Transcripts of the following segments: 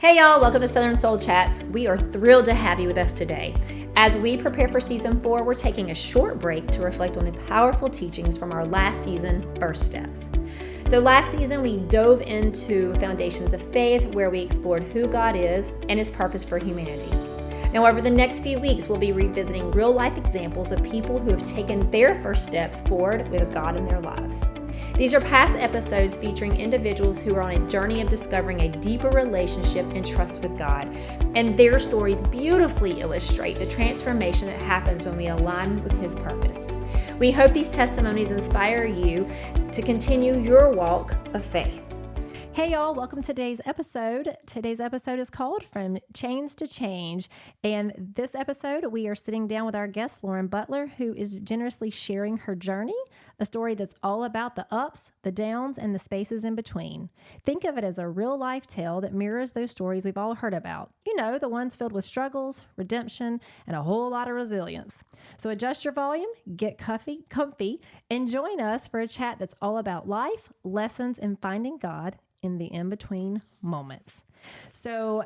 Hey y'all, welcome to Southern Soul Chats. We are thrilled to have you with us today. As we prepare for season 4, we're taking a short break to reflect on the powerful teachings from our last season, First Steps. So last season, we dove into foundations of faith, where we explored who God is and his purpose for humanity. Now, over the next few weeks, we'll be revisiting real-life examples of people who have taken their first steps forward with God in their lives. These are past episodes featuring individuals who are on a journey of discovering a deeper relationship and trust with God, and their stories beautifully illustrate the transformation that happens when we align with his purpose. We hope these testimonies inspire you to continue your walk of faith. Hey y'all, welcome to today's episode. Today's episode is called From Chains to Change. And this episode, we are sitting down with our guest, Lauren Butler, who is generously sharing her journey, a story that's all about the ups, the downs, and the spaces in between. Think of it as a real life tale that mirrors those stories we've all heard about. You know, the ones filled with struggles, redemption, and a whole lot of resilience. So adjust your volume, get comfy, and join us for a chat that's all about life, lessons, and finding God in the in-between moments. So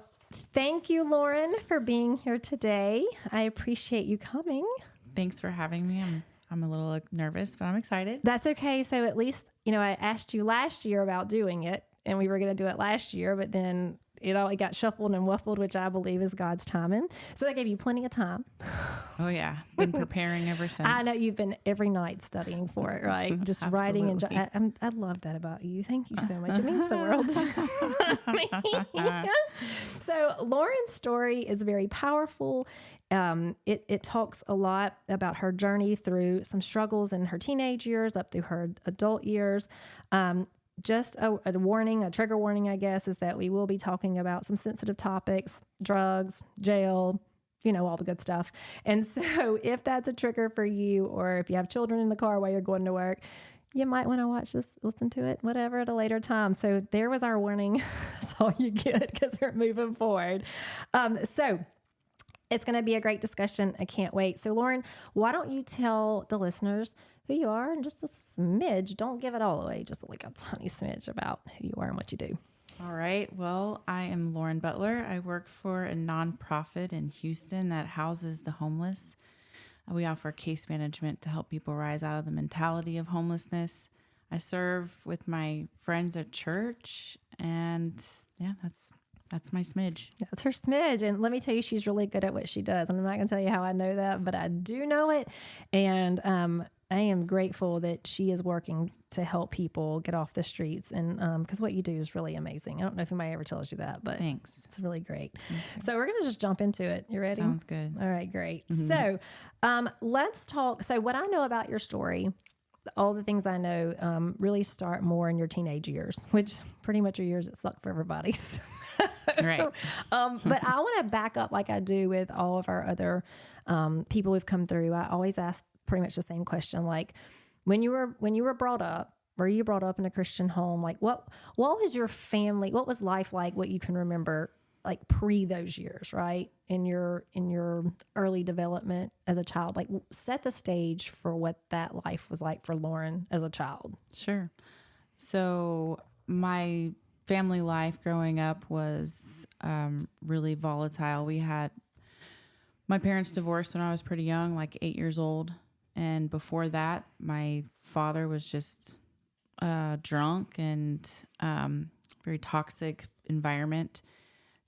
thank you, Lauren, for being here today. I appreciate you coming. Thanks for having me. I'm a little nervous, but I'm excited. That's okay. So at least, I asked you last year about doing it, and we were going to do it last year, but then it got shuffled and waffled, which I believe is God's timing. So I gave you plenty of time. Oh yeah. Been preparing ever since. I know you've been every night studying for it, right? Just writing. And I love that about you. Thank you so much. It means the world to me. So Lauren's story is very powerful. It talks a lot about her journey through some struggles in her teenage years up through her adult years. Just a warning, a trigger warning, I guess, is that we will be talking about some sensitive topics, drugs, jail, all the good stuff. And so if that's a trigger for you, or if you have children in the car while you're going to work, you might want to watch this, listen to it, whatever, at a later time. So there was our warning. That's all you get because we're moving forward. So it's going to be a great discussion. I can't wait. So Lauren, why don't you tell the listeners who you are and just a smidge, don't give it all away, just like a tiny smidge about who you are and what you do. All right. Well, I am Lauren Butler. I work for a nonprofit in Houston that houses the homeless. We offer case management to help people rise out of the mentality of homelessness. I serve with my friends at church, and yeah, that's my smidge. That's her smidge. And let me tell you, she's really good at what she does. And I'm not going to tell you how I know that, but I do know it. And I am grateful that she is working to help people get off the streets. And because what you do is really amazing. I don't know if anybody ever tells you that, but thanks. It's really great. So we're going to just jump into it. You ready? Sounds good. All right, great. Mm-hmm. So let's talk. So what I know about your story, all the things I know really start more in your teenage years, which pretty much are years that suck for everybody. Right. But I want to back up like I do with all of our other people who've come through. I always ask pretty much the same question. Like when you were brought up, were you brought up in a Christian home? Like what was your family? What was life like? What you can remember like pre those years, right? In your early development as a child, like set the stage for what that life was like for Lauren as a child. Sure. So my family life growing up was really volatile. My parents divorced when I was pretty young, like 8 years old. And before that, my father was just drunk and very toxic environment.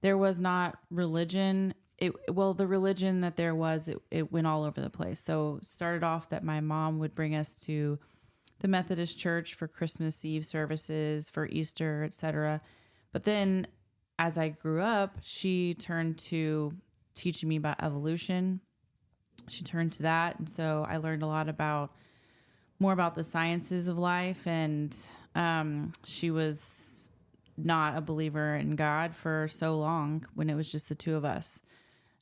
There was not religion. The religion that there was, it went all over the place. So it started off that my mom would bring us to the Methodist church for Christmas Eve services, for Easter, etc. But then as I grew up, she turned to teaching me about evolution. She turned to that. And so I learned a lot more about the sciences of life. And she was not a believer in God for so long when it was just the two of us.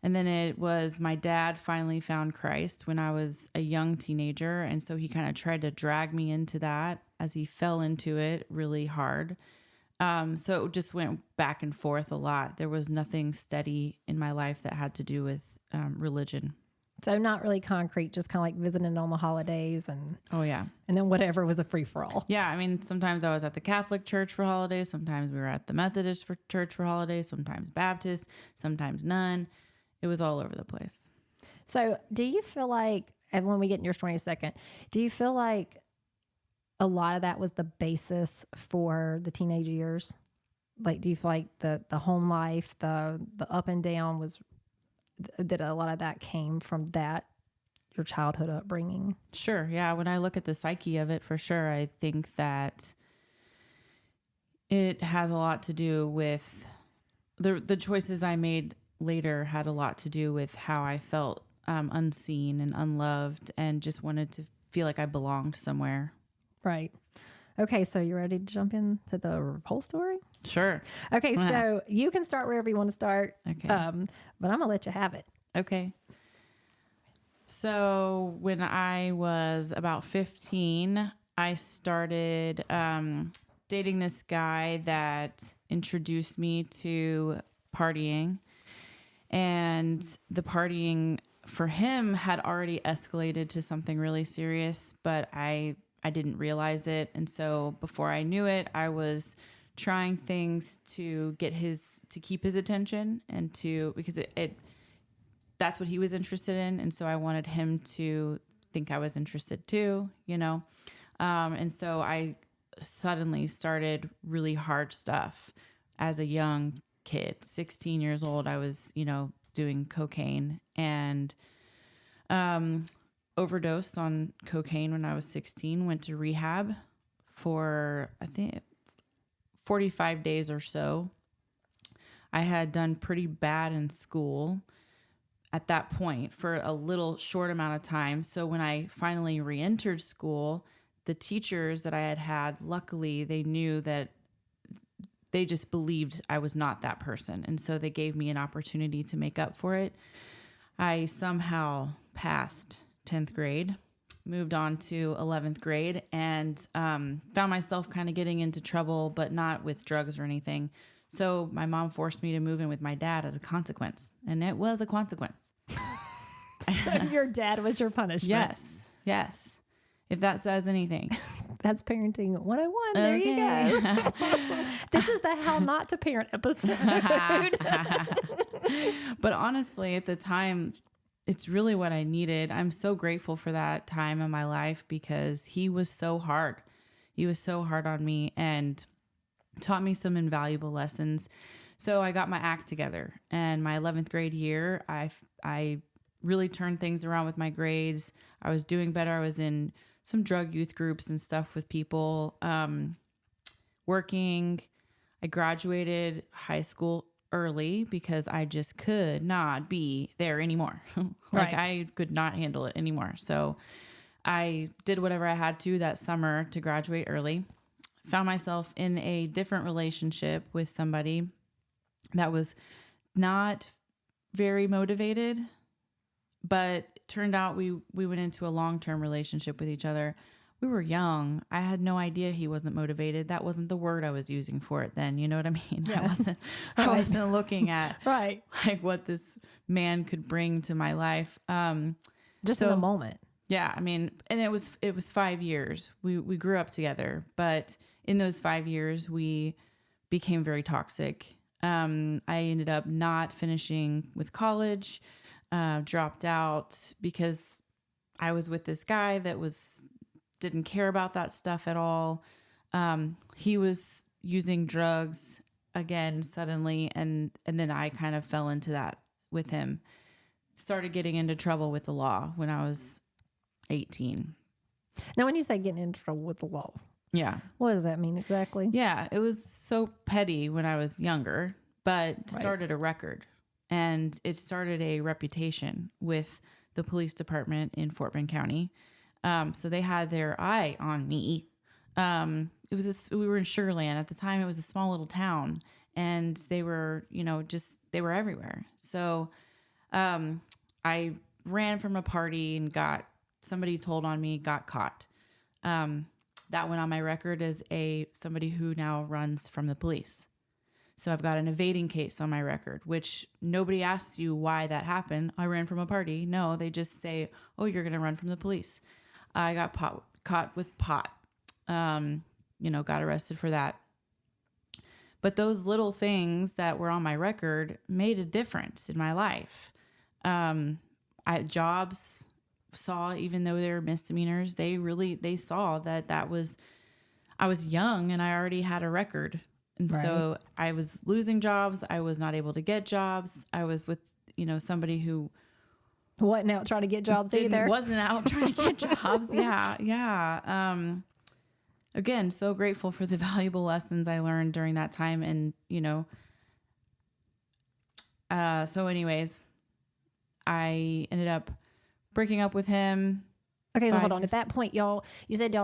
And then it was my dad finally found Christ when I was a young teenager. And so he kind of tried to drag me into that as he fell into it really hard. So it just went back and forth a lot. There was nothing steady in my life that had to do with religion. So not really concrete, just kind of like visiting on the holidays Oh, yeah. and then whatever was a free for all. Yeah. I mean, sometimes I was at the Catholic church for holidays. Sometimes we were at the Methodist church for holidays. Sometimes Baptist, sometimes none. It was all over the place. So do you feel like, and when we get in your story in a second, do you feel like a lot of that was the basis for the teenage years? Like, do you feel like the home life, the up and down that a lot of that came from that, your childhood upbringing? Sure. Yeah. When I look at the psyche of it, for sure, I think that it has a lot to do with the choices I made later had a lot to do with how I felt unseen and unloved and just wanted to feel like I belonged somewhere. Right. Okay. So you ready to jump into the whole story? Sure. Okay. So you can start wherever you want to start. Okay. But I'm going to let you have it. Okay. So when I was about 15, I started dating this guy that introduced me to partying. And the partying for him had already escalated to something really serious, but I didn't realize it. And so before I knew it, I was trying things to keep his attention and because that's what he was interested in. And so I wanted him to think I was interested too, and so I suddenly started really hard stuff as a young kid, 16 years old. I was, doing cocaine and overdosed on cocaine when I was 16, went to rehab for, I think, 45 days or so. I had done pretty bad in school at that point for a little short amount of time. So when I finally re-entered school, the teachers that I had, luckily, they knew that they just believed I was not that person. And so they gave me an opportunity to make up for it. I somehow passed 10th grade, moved on to 11th grade, and found myself kind of getting into trouble, but not with drugs or anything. So my mom forced me to move in with my dad as a consequence. And it was a consequence. So your dad was your punishment. Yes. If that says anything. That's parenting 101. There you go. This is the how not to parent episode. But honestly, at the time, it's really what I needed. I'm so grateful for that time in my life because he was so hard. He was so hard on me and taught me some invaluable lessons. So I got my act together. And my 11th grade year, I really turned things around with my grades. I was doing better. I was in some drug youth groups and stuff with people, working. I graduated high school early because I just could not be there anymore. I could not handle it anymore. So I did whatever I had to that summer to graduate early. Found myself in a different relationship with somebody that was not very motivated, but it turned out we went into a long-term relationship with each other. We were young. I had no idea he wasn't motivated. That wasn't the word I was using for it then. You know what I mean? Yeah. I wasn't looking at right. like what this man could bring to my life. Just in the moment. Yeah. I mean, and it was 5 years. We grew up together, but in those 5 years we became very toxic. I ended up not finishing with college, dropped out because I was with this guy that didn't care about that stuff at all. He was using drugs again suddenly, and then I kind of fell into that with him. Started getting into trouble with the law when I was 18. Now, when you say getting into trouble with the law, yeah, what does that mean exactly? Yeah, it was so petty when I was younger, but started a record, and it started a reputation with the police department in Fort Bend County. So they had their eye on me. We were in Sugarland at the time. It was a small little town, and they were, they were everywhere. So, I ran from a party and somebody told on me, got caught. That went on my record as somebody who now runs from the police. So I've got an evading case on my record, which nobody asks you why that happened. I ran from a party. No, they just say, oh, you're going to run from the police. I got caught with pot, got arrested for that. But those little things that were on my record made a difference in my life. Jobs saw, even though they were misdemeanors, they saw that I was young and I already had a record. And so I was losing jobs. I was not able to get jobs. I was with, somebody who wasn't out trying to get jobs either. Wasn't out trying to get jobs. Yeah. Again, so grateful for the valuable lessons I learned during that time. And, so anyways, I ended up breaking up with him. Okay, so hold on. At that point, you said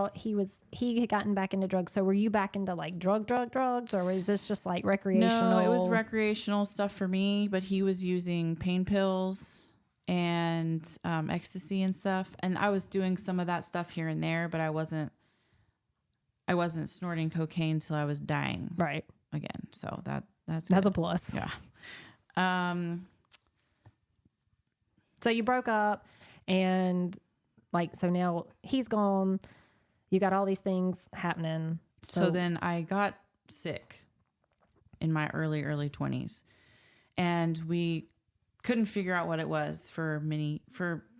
he had gotten back into drugs. So were you back into like drugs, or was this just like recreational? No, it was recreational stuff for me, but he was using pain pills and ecstasy and stuff. And I was doing some of that stuff here and there, but I wasn't snorting cocaine till I was dying. Right. Again. So that's a plus. Yeah. So you broke up and so now he's gone. You got all these things happening. So then I got sick in my early 20s, and we couldn't figure out what it was for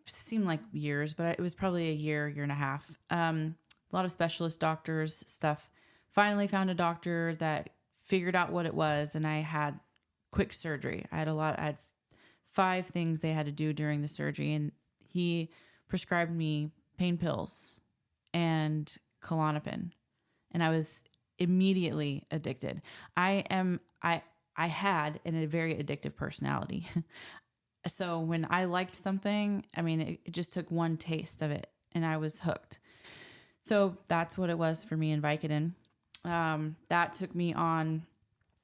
seemed like years, but it was probably a year and a half. A lot of specialist doctors stuff. Finally found a doctor that figured out what it was, and I had quick surgery. I had 5 things they had to do during the surgery, and he prescribed me pain pills and Klonopin, and I was immediately addicted. I had a very addictive personality. So when I liked something, it just took one taste of it and I was hooked. So that's what it was for me in Vicodin. That took me on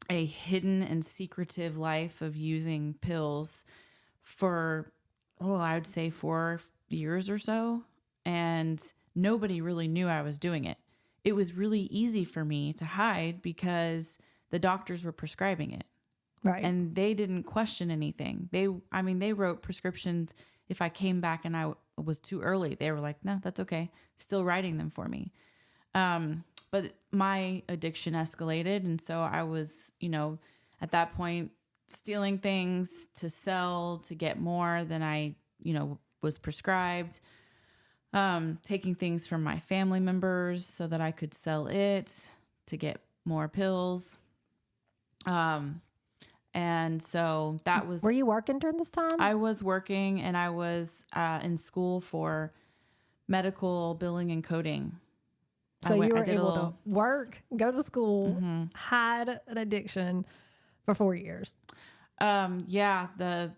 a hidden and secretive life of using pills for, I would say 4 years or so. And nobody really knew I was doing it. It was really easy for me to hide because the doctors were prescribing it. Right. And they didn't question anything. They wrote prescriptions. If I came back and I was too early, they were like, no, that's okay. Still writing them for me. But my addiction escalated. And so I was, at that point, stealing things to sell, to get more than I, was prescribed. Taking things from my family members so that I could sell it to get more pills. And so that was... Were you working during this time? I was working, and I was in school for medical billing and coding. So you were able to work, go to school, hide an addiction for 4 years. Yeah, the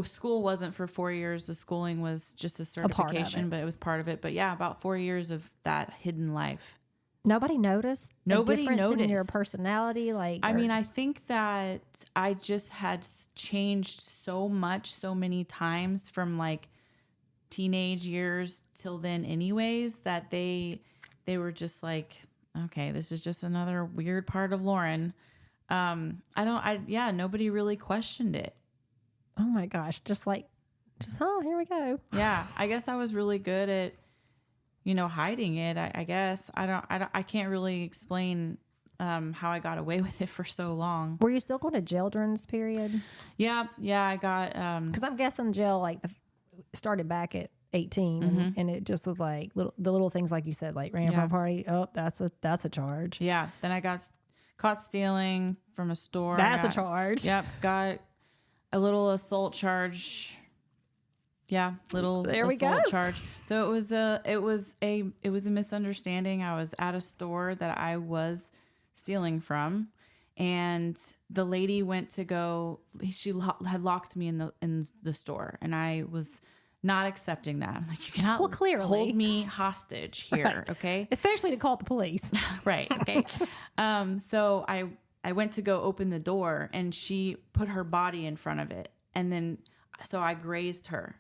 school wasn't for 4 years. The schooling was just a certification, but it was part of it. But yeah, about 4 years of that hidden life. Nobody noticed? Nobody noticed. In your personality? I think that I just had changed so much, so many times from like teenage years till then anyways, that they were just like, okay, this is just another weird part of Lauren. Nobody really questioned it. Oh my gosh. Here we go. Yeah. I guess I was really good at, hiding it. I guess I can't really explain, how I got away with it for so long. Were you still going to jail during this period? Yeah. Yeah. I got, cause I'm guessing jail, started back at 18 and it just was like the little things, like you said, like ran from a party. Oh, that's a charge. Yeah. Then I got caught stealing from a store. That's a charge. Yep. Got a little assault charge. Yeah, there we assault go. charge. So it was a misunderstanding. I was at a store that I was stealing from, and the lady went to go. She had locked me in the store, and I was not accepting that. I'm like, you cannot clearly hold me hostage here, right. Okay? Especially to call the police. Right. Okay. So I went to go open the door, and she put her body in front of it, and then so I grazed her.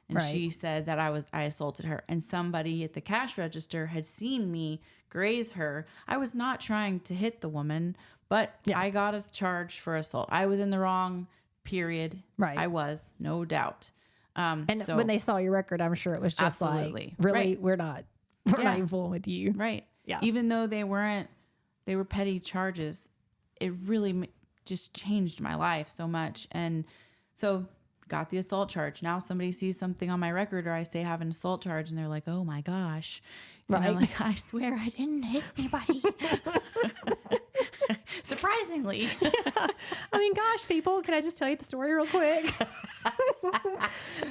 And right. She said that I assaulted her, and somebody at the cash register had seen me graze her. I was not trying to hit the woman, But Yeah. I got a charge for assault. I was in the wrong period. Right. I was, no doubt. And so when they saw your record, I'm sure it was just Absolutely. like, really, Right. we're not Yeah. even fooling with you. right. Yeah. Even though they were petty charges, it really just changed my life so much. And so got the assault charge. Now somebody sees something on my record or I say I have an assault charge and they're like, oh my gosh. And I'm Right. like, I swear I didn't hit anybody. Surprisingly. I mean, gosh, people, can I just tell you the story real quick?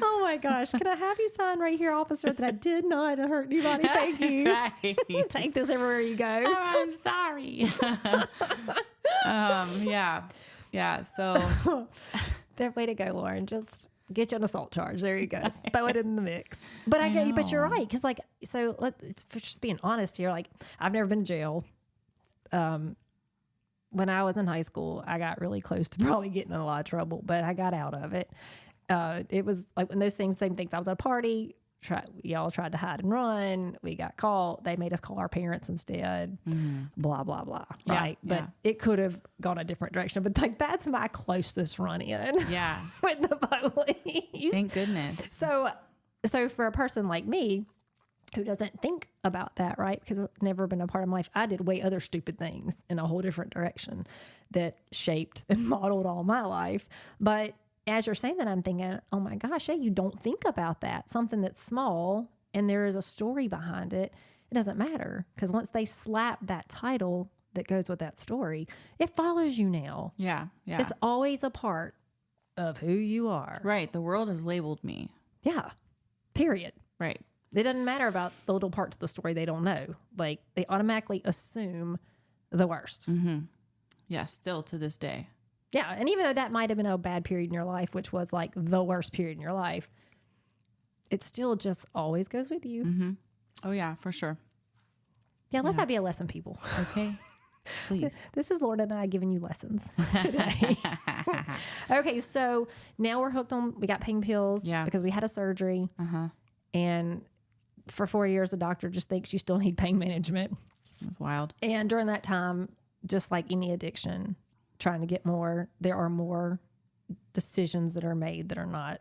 Oh my gosh. Can I have you sign right here, officer, that I did not hurt anybody? Thank you. Right. Take this everywhere you go. I'm sorry. Yeah. Yeah. So That way to go, Lauren. Just get you an assault charge. There you go. Throw it in the mix. But but you're right. Cause like, so it's just being honest here. Like I've never been to jail. When I was in high school, I got really close to probably getting in a lot of trouble, but I got out of it. It was like when those same things. I was at a party. We all tried to hide and run. We got caught. They made us call our parents instead. Blah, blah, blah. Yeah, Right. But yeah. it could have gone a different direction. But like that's my closest run in yeah. with the police. Thank goodness. So for a person like me who doesn't think about that, right? Because it's never been a part of my life. I did way other stupid things in a whole different direction that shaped and modeled all my life. But as you're saying that, I'm thinking, oh my gosh, yeah, you don't think about that. Something that's small and there is a story behind it. It doesn't matter because once they slap that title that goes with that story, it follows you now. Yeah. Yeah. It's always a part of who you are. Right. The world has labeled me. Yeah. Period. Right. It doesn't matter about the little parts of the story they don't know. Like they automatically assume the worst. Yeah. Still to this day. Yeah. And even though that might have been a bad period in your life, which was like the worst period in your life, it still just always goes with you. Oh yeah, for sure. Yeah. Let that be a lesson, people. Okay. Please. This is Lauren and I giving you lessons today. Okay. So now we're hooked on, we got pain pills because we had a surgery. And for 4 years, the doctor just thinks you still need pain management. That's wild. And during that time, just like any addiction, trying to get more, there are more decisions that are made that are not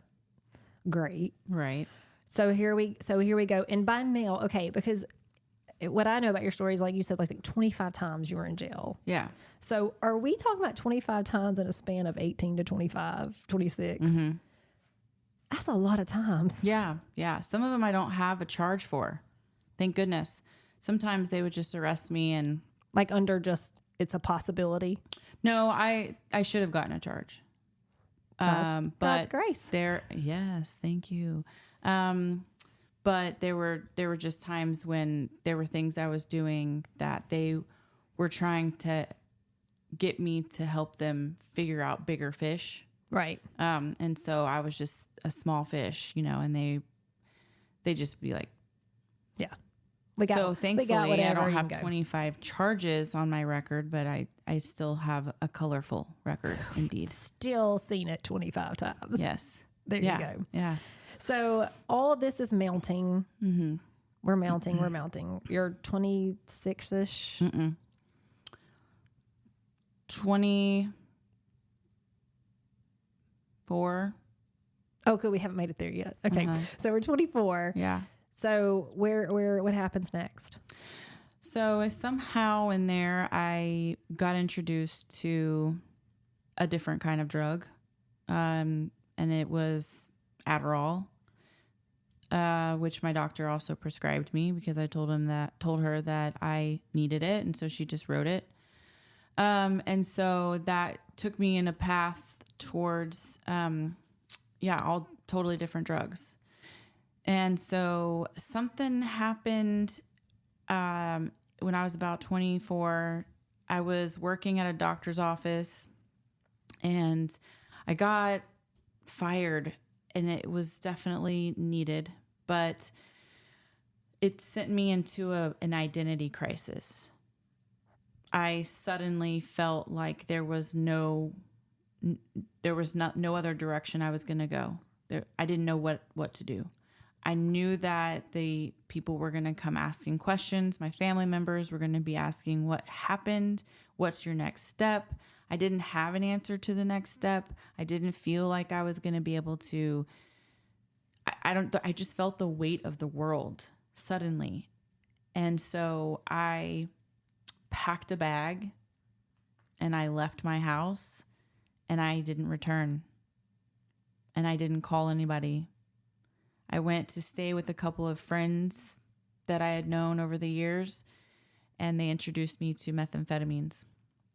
great. Right. So here we go. And by now, okay, because what I know about your story is like you said, like 25 times you were in jail. Yeah. So are we talking about 25 times in a span of 18 to 25, 26? That's a lot of times. Yeah. Yeah. Some of them I don't have a charge for. Thank goodness. Sometimes they would just arrest me and Like under just, it's a possibility. no, I should have gotten a charge. But God's grace. Yes, thank you. But there were just times when there were things I was doing that they were trying to get me to help them figure out bigger fish. Right. And so I was just a small fish, and they just be like, Yeah. so thankfully I don't have go. 25 charges on my record, but I still have a colorful record indeed. Still seen it 25 times. Yes. There you go. Yeah. So all of this is mounting. We're mounting. You're 26-ish. 24. Oh, good. We haven't made it there yet. Okay. So we're 24. Yeah. So what happens next? So if somehow in there I got introduced to a different kind of drug, and it was Adderall, which my doctor also prescribed me because I told her that I needed it, and so she just wrote it. And so that took me in a path towards, all totally different drugs. And so something happened when I was about 24. I was working at a doctor's office and I got fired, and it was definitely needed, but it sent me into an identity crisis. I suddenly felt like there was no other direction I was going to go. I didn't know what to do. I knew that the people were going to come asking questions. My family members were going to be asking what happened. What's your next step? I didn't have an answer to the next step. I didn't feel like I was going to be able to, I just felt the weight of the world suddenly. And so I packed a bag and I left my house and I didn't return and I didn't call anybody. I went to stay with a couple of friends that I had known over the years, and they introduced me to methamphetamines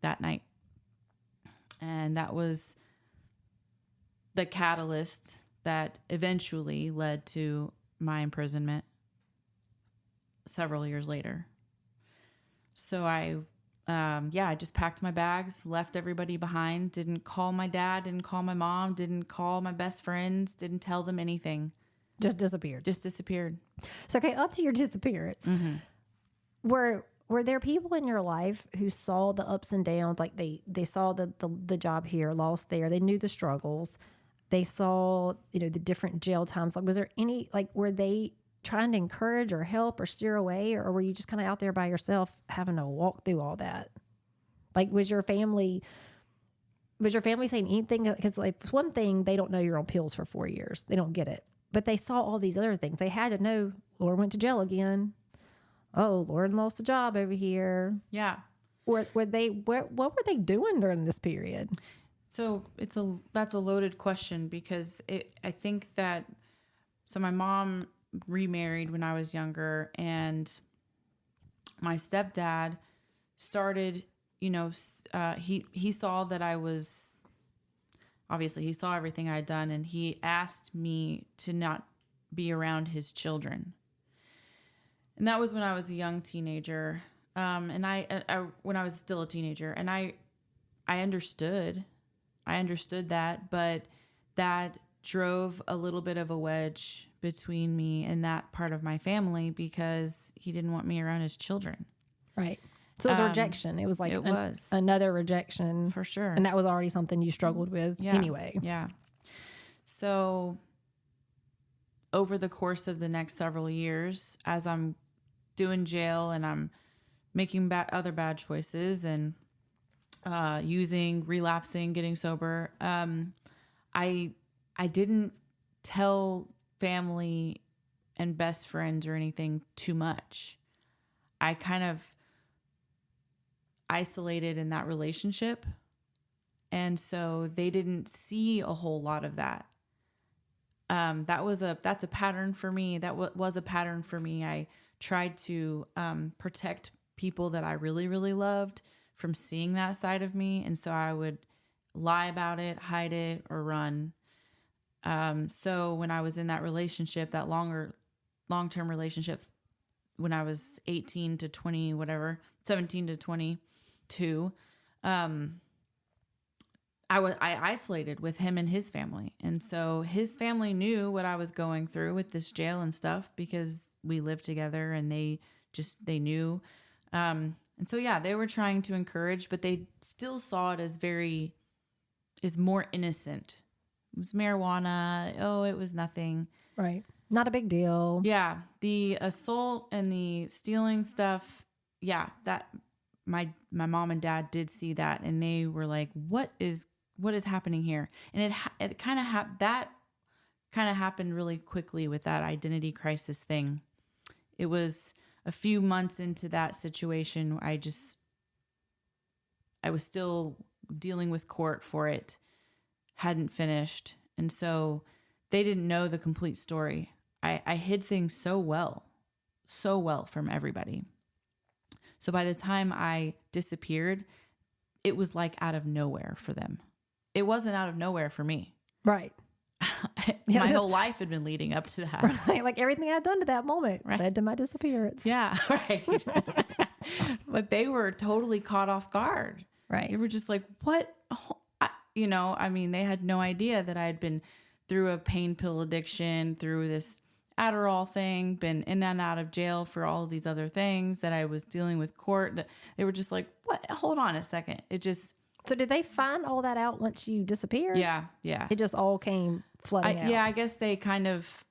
that night. And that was the catalyst that eventually led to my imprisonment several years later. So I just packed my bags, left everybody behind, didn't call my dad, didn't call my mom, didn't call my best friends, didn't tell them anything. Just disappeared. Just disappeared. So, okay, up to your disappearance, were there people in your life who saw the ups and downs? Like they saw the job here, lost there. They knew the struggles. They saw, the different jail times. Like, was there any, were they trying to encourage or help or steer away? Or were you just kind of out there by yourself having to walk through all that? Like, was your family saying anything? Because, it's one thing, they don't know you're on pills for 4 years. They don't get it. But they saw all these other things. They had to know Lauren went to jail again. Oh, Lauren lost a job over here. Yeah. What were they doing during this period? So that's a loaded question because I think that, so my mom remarried when I was younger, and my stepdad started, he saw that I was, obviously he saw everything I had done, and he asked me to not be around his children. And that was when I was a young teenager. And I when I was still a teenager, and I understood that, but that drove a little bit of a wedge between me and that part of my family because he didn't want me around his children. Right. So it was a rejection. It was like another rejection. For sure. And that was already something you struggled with anyway. Yeah. So over the course of the next several years, as I'm doing jail and I'm making other bad choices and relapsing, getting sober, I didn't tell family and best friends or anything too much. I kind of isolated in that relationship. And so they didn't see a whole lot of that. That's a pattern for me. That was a pattern for me. I tried to protect people that I really, really loved from seeing that side of me. And so I would lie about it, hide it, or run. So when I was in that relationship, that long-term relationship, when I was 18 to 20, 17 to 22, I isolated with him and his family. And so his family knew what I was going through with this jail and stuff because we lived together, and they knew. And so, they were trying to encourage, but they still saw it as more innocent. It was marijuana. Oh, it was nothing. Right. Not a big deal. Yeah. The assault and the stealing stuff. Yeah. That my mom and dad did see that, and they were like, what is happening here? And it kind of happened really quickly with that identity crisis thing. It was a few months into that situation. I was still dealing with court for it, hadn't finished. And so they didn't know the complete story. I hid things so well from everybody. So by the time I disappeared, it was like out of nowhere for them. It wasn't out of nowhere for me. Right. My whole life had been leading up to that. Right. Like everything I'd done to that moment led to my disappearance. Yeah. Right. But they were totally caught off guard. Right. They were just like, what? They had no idea that I had been through a pain pill addiction, through this Adderall thing, been in and out of jail for all of these other things, that I was dealing with court. They were just like, what? Hold on a second. So did they find all that out once you disappeared? Yeah. Yeah. It just all came flooding out. Yeah. I guess they kind of,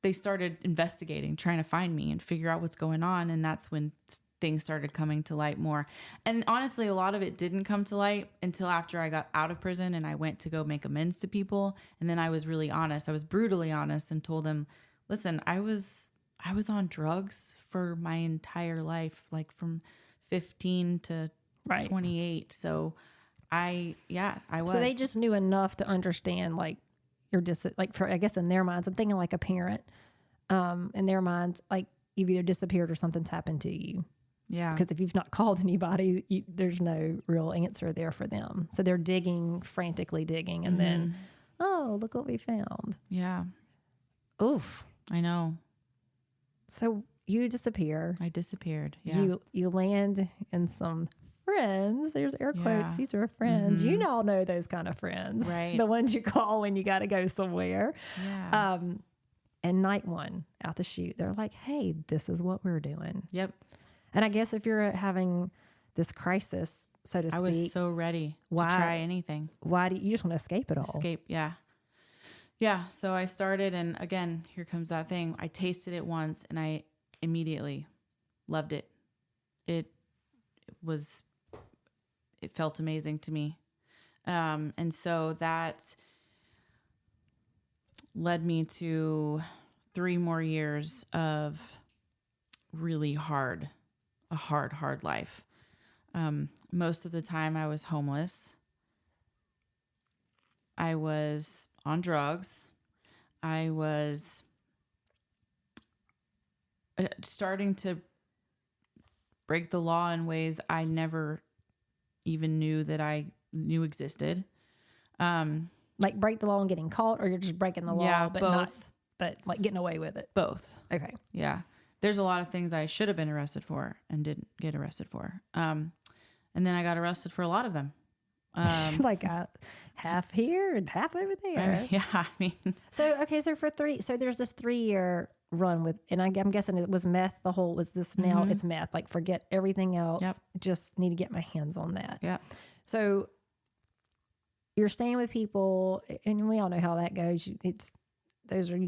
they started investigating, trying to find me and figure out what's going on. And that's when things started coming to light more. And honestly, a lot of it didn't come to light until after I got out of prison and I went to go make amends to people. And then I was really honest. I was brutally honest and told them, listen, I was on drugs for my entire life, like from 15 to 28. So I was. So they just knew enough to understand, like, I guess in their minds, I'm thinking like a parent, in their minds, like you've either disappeared or something's happened to you. Yeah. Because if you've not called anybody, there's no real answer there for them. So they're frantically digging, and then, oh, look what we found. Yeah. Oof. I know. So you disappear. I disappeared. Yeah. You land in some friends. There's air quotes. Yeah. These are friends. You all know those kind of friends. Right. The ones you call when you got to go somewhere. Yeah. And night one out the chute, they're like, hey, this is what we're doing. Yep. And I guess if you're having this crisis, so to speak. I was so ready to try anything. Why do you just want to escape it all? Escape. Yeah. Yeah. So I started, and again, here comes that thing. I tasted it once and I immediately loved it. It felt amazing to me. And so that led me to 3 more years of really hard life. Most of the time I was homeless. I was on drugs. I was starting to break the law in ways I never even knew that I knew existed. Like break the law and getting caught, or you're just breaking the law, but both. but like getting away with it. Both. Okay. Yeah. There's a lot of things I should have been arrested for and didn't get arrested for. And then I got arrested for a lot of them. Like half here and half over there. Yeah. I mean, so there's this 3-year run with, and I'm guessing it was meth. Now it's meth. Like forget everything else. Yep. Just need to get my hands on that. yeah. So you're staying with people, and we all know how that goes. You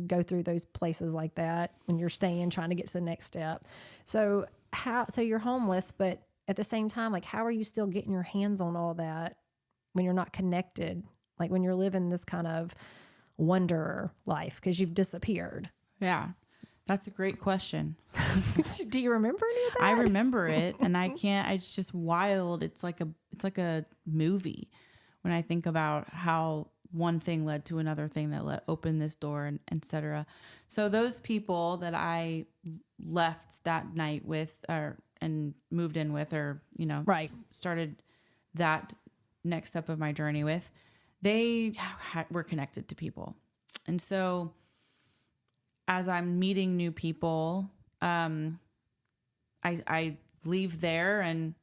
go through those places like that when you're staying, trying to get to the next step. So you're homeless, but at the same time, like, how are you still getting your hands on all that when you're not connected? Like when you're living this kind of wanderer life because you've disappeared. Yeah. That's a great question. Do you remember any of that? I remember it, and it's just wild. It's like a movie when I think about how one thing led to another thing that opened this door, and et cetera. So those people that I left that night with, and moved in with, or, started that next step of my journey with, they were connected to people. And so as I'm meeting new people, I leave there and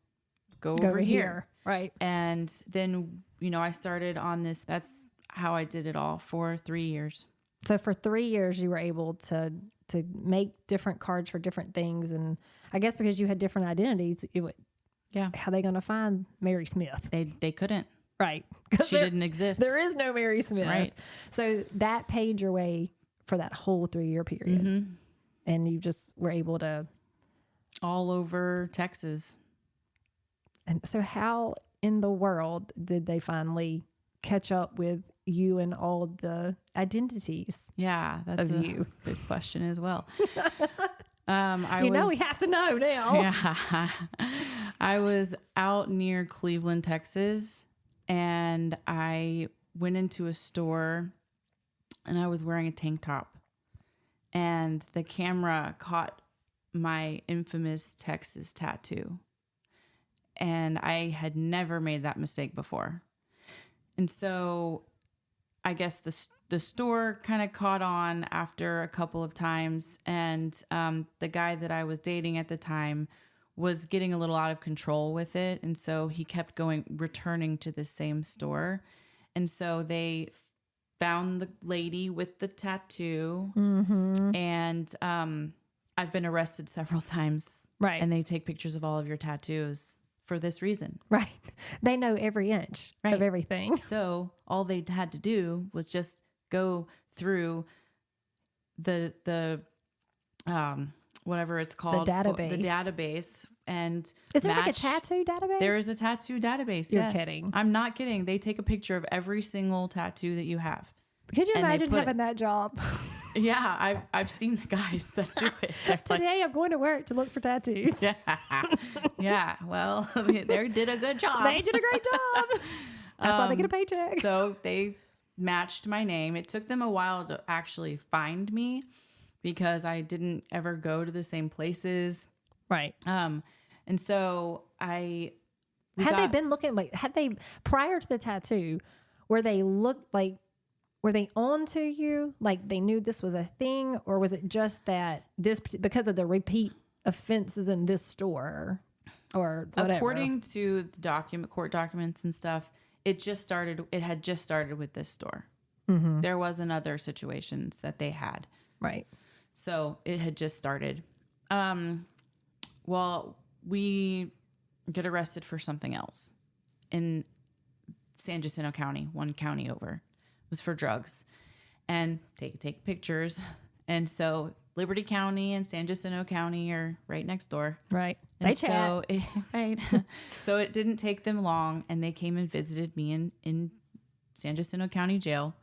go over here. Right. And then, I started on this. That's how I did it all for 3 years. So for 3 years, you were able to make different cards for different things. And I guess because you had different identities, how are they going to find Mary Smith? They couldn't. Right. She didn't exist. There is no Mary Smith. Right. So that paved your way for that whole 3-year period. Mm-hmm. And you just were able to. All over Texas. And so how in the world did they finally catch up with you and all the identities? Yeah, that's a big question as well. We have to know now. Yeah. I was out near Cleveland, Texas, and I went into a store and I was wearing a tank top, and the camera caught my infamous Texas tattoo. And I had never made that mistake before. And so I guess the store kind of caught on after a couple of times. And the guy that I was dating at the time was getting a little out of control with it. And so he kept returning to the same store. And so they found the lady with the tattoo. Mm-hmm. And I've been arrested several times. Right. And they take pictures of all of your tattoos for this reason. Right. They know every inch of everything. So all they had to do was just go through whatever it's called, The database. the database, and Is there like a tattoo database? There is a tattoo database. You're yes. kidding. I'm not kidding. They take a picture of every single tattoo that you have. Could you and they imagine put having that job? Yeah, I've seen the guys that do it. They're like, Today I'm going to work to look for tattoos. yeah, yeah. Well, they did a good job. They did a great job. That's why they get a paycheck. So they matched my name. It took them a while to actually find me because I didn't ever go to the same places. Right. And so they been looking, like, had they, prior to the tattoo, were they on to you? Like they knew this was a thing, or was it just that because of the repeat offenses in this store or whatever? According to the court documents and stuff, it had just started with this store. Mm-hmm. There wasn't other situations that they had. Right. So it had just started. Well, we get arrested for something else in San Jacinto County, one county over. It was for drugs, and take pictures. And so Liberty County and San Jacinto County are right next door. Right. And they chat. Right. So it didn't take them long, and they came and visited me in San Jacinto County Jail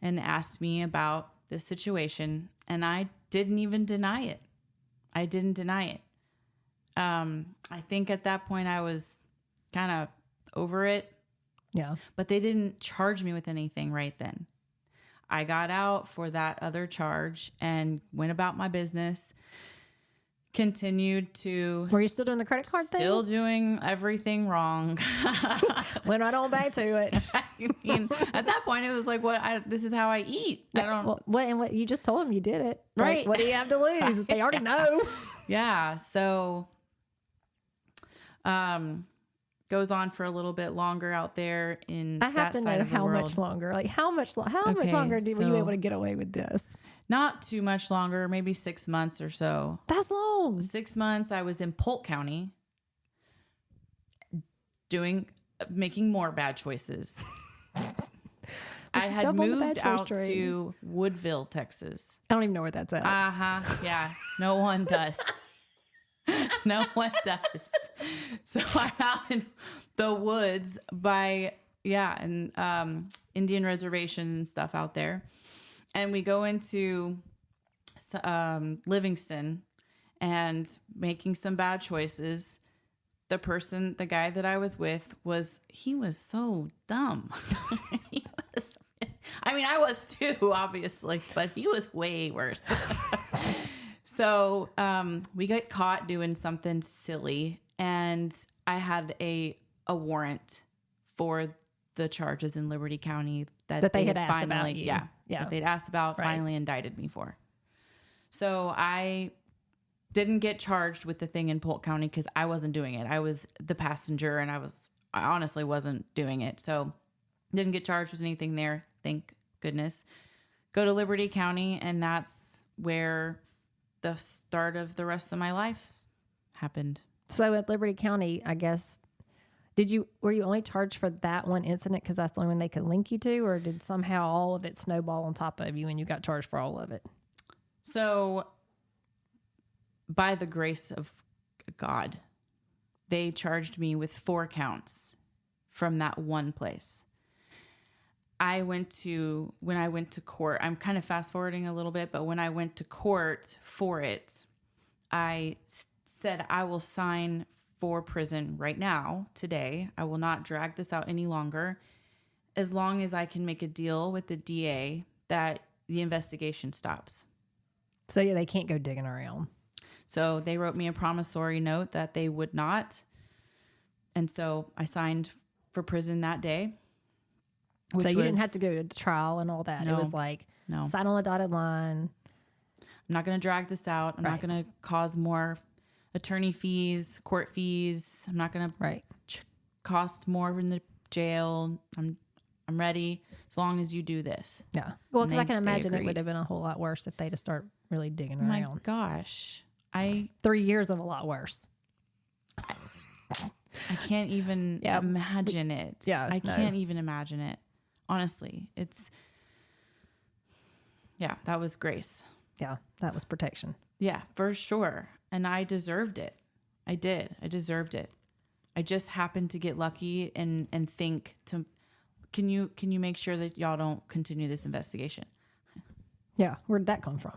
and asked me about this situation, and I didn't even deny it. I didn't deny it. I think at that point I was kind of over it. Yeah. But they didn't charge me with anything right then. I got out for that other charge and went about my business. Continued to... Were you still doing the credit card thing? Still doing everything wrong. Went right on back to it. I mean, at that point, it was like, this is how I eat. I don't... What you just told them you did it. Right. Like, what do you have to lose? They already know. Yeah. So... goes on for a little bit longer out there in I have that to side know of the how world. much longer. Like how much longer were you able to get away with this? Not too much longer, maybe 6 months or so. That's long. 6 months. I was in Polk County making more bad choices. I had moved out to Woodville, Texas. I don't even know where that's at. Yeah. No one does. No one does. So I'm out in the woods by, Indian reservation and stuff out there. And we go into Livingston and making some bad choices. The guy that I was with he was so dumb. I was too, obviously, but he was way worse. So we got caught doing something silly, and I had a warrant for the charges in Liberty County that they had asked about you. Yeah. That they'd asked about, finally indicted me for. So I didn't get charged with the thing in Polk County because I wasn't doing it. I was the passenger, and I honestly wasn't doing it. So didn't get charged with anything there. Thank goodness. Go to Liberty County, and that's where the start of the rest of my life happened. So at Liberty County, I guess, were you only charged for that one incident because that's the only one they could link you to, or did somehow all of it snowball on top of you and you got charged for all of it? So by the grace of God, they charged me with 4 counts from that one place. When I went to court, I'm kind of fast forwarding a little bit, but when I went to court for it, I said, I will sign for prison right now, today. I will not drag this out any longer, as long as I can make a deal with the DA that the investigation stops. So yeah, they can't go digging around. So they wrote me a promissory note that they would not. And so I signed for prison that day. So you didn't have to go to trial and all that. No, it was like, no. Sign on the dotted line. I'm not going to drag this out. I'm not going to cause more attorney fees, court fees. I'm not going to cost more in the jail. I'm ready as long as you do this. Yeah. Well, because I can imagine it would have been a whole lot worse if they'd have started really digging around. My gosh. 3 years of a lot worse. I can't even imagine it. Yeah. I can't even imagine it. Honestly, that was grace. Yeah, that was protection. Yeah, for sure. And I deserved it. I did. I deserved it. I just happened to get lucky and think to, can you make sure that y'all don't continue this investigation? Yeah, where did that come from?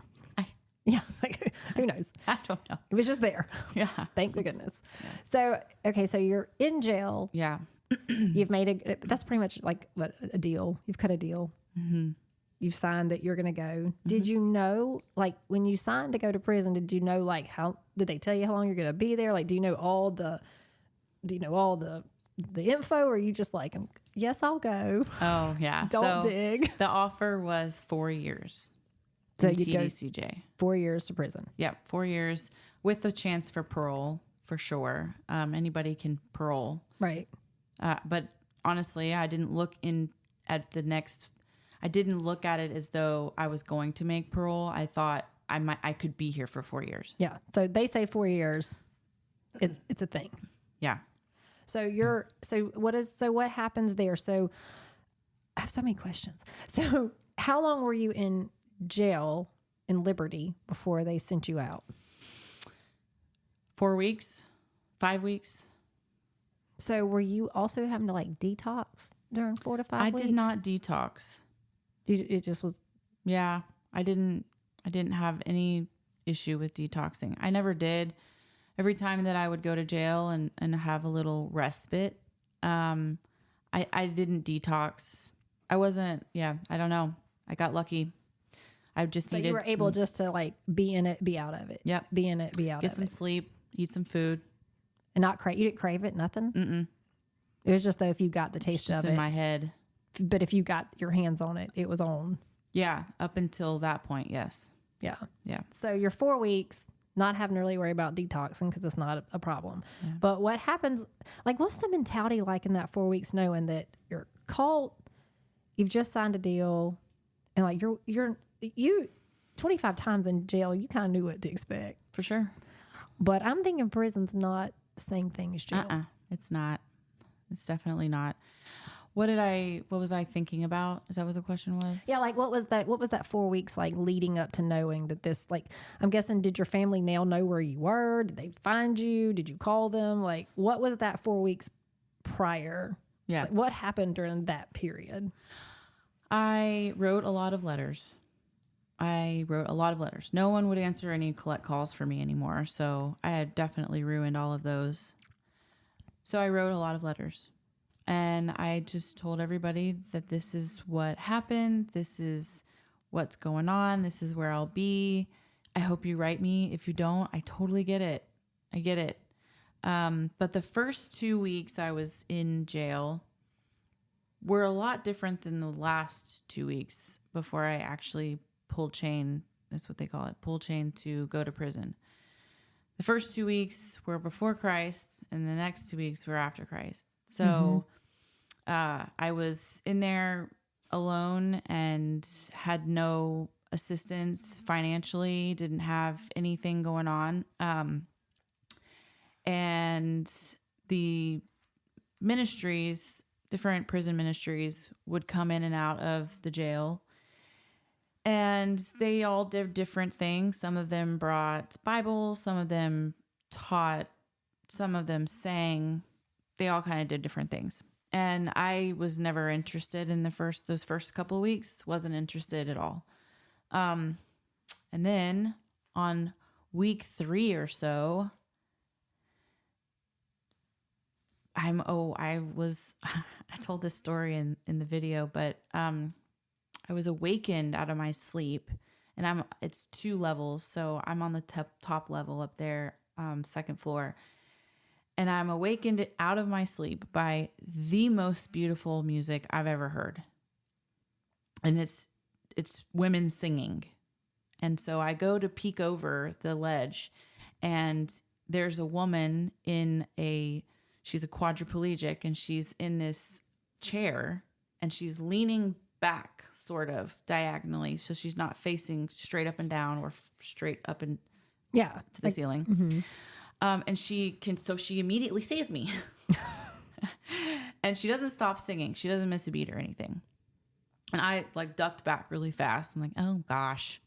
Yeah, like, who knows? I don't know. It was just there. Yeah. Thank the goodness. Yeah. So, okay, so you're in jail. Yeah. You've made that's pretty much like what, a deal. You've cut a deal. Mm-hmm. You've signed that you're going to go. Mm-hmm. Did you know, like, when you signed to go to prison, did you know, like, how did they tell you how long you're going to be there? Like, do you know all the info, or are you just like, yes, I'll go? Oh, yeah. Don't dig. The offer was 4 years. So in you go TDCJ. 4 years to prison. Yeah, 4 years with a chance for parole, for sure. Anybody can parole. Right. But honestly, I didn't look I didn't look at it as though I was going to make parole. I thought I could be here for 4 years. Yeah. So they say 4 years. It's a thing. Yeah. So what happens there? So I have so many questions. So how long were you in jail in Liberty before they sent you out? 4 weeks, 5 weeks. So were you also having to like detox during 4 to 5 weeks? I did not detox. It just was. Yeah, I didn't have any issue with detoxing. I never did. Every time that I would go to jail and have a little respite, I didn't detox. I wasn't. Yeah, I don't know. I got lucky. I just needed. So you were able just to like be in it, be out of it. Yep. Be in it, be out of it. Get some sleep, eat some food. And not crave. You didn't crave it. Nothing. Mm-mm. It was just though if you got the taste Just of in it. my head. But if you got your hands on it, it was on. Yeah, up until that point, yes. Yeah. Yeah. So you're 4 weeks not having to really worry about detoxing because it's not a problem. Yeah. But what happens, like, what's the mentality like in that 4 weeks knowing that you're caught, you've just signed a deal, and like you 25 times in jail, you kind of knew what to expect. For sure. But I'm thinking prison's not the same thing as jail. It's not. It's definitely not. What was I thinking about? Is that what the question was? Yeah, like what was that 4 weeks like leading up to knowing that this, like, I'm guessing, did your family now know where you were? Did they find you? Did you call them? Like, what was that 4 weeks prior? Yeah. Like, what happened during that period? I wrote a lot of letters. No one would answer any collect calls for me anymore. So I had definitely ruined all of those. So I wrote a lot of letters. And I just told everybody that this is what happened. This is what's going on. This is where I'll be. I hope you write me. If you don't, I totally get it. I get it. But the first 2 weeks I was in jail were a lot different than the last 2 weeks before I actually pulled chain. That's what they call it. Pull chain to go to prison. The first 2 weeks were before Christ, and the next 2 weeks were after Christ. So I was in there alone and had no assistance financially, didn't have anything going on. And the ministries, different prison ministries, would come in and out of the jail. And they all did different things. Some of them brought Bibles, some of them taught, some of them sang. They all kind of did different things. And I was never interested in those first couple of weeks, wasn't interested at all. And then on week 3 or so, I told this story in the video, but I was awakened out of my sleep, and it's 2 levels. So I'm on the top level up there, second floor. And I'm awakened out of my sleep by the most beautiful music I've ever heard. And it's women singing. And so I go to peek over the ledge, and there's a woman she's a quadriplegic, and she's in this chair, and she's leaning back sort of diagonally. So she's not facing straight up and down or straight up and to the ceiling. Mm-hmm. And she immediately sees me and she doesn't stop singing. She doesn't miss a beat or anything. And I like ducked back really fast. I'm like, oh gosh.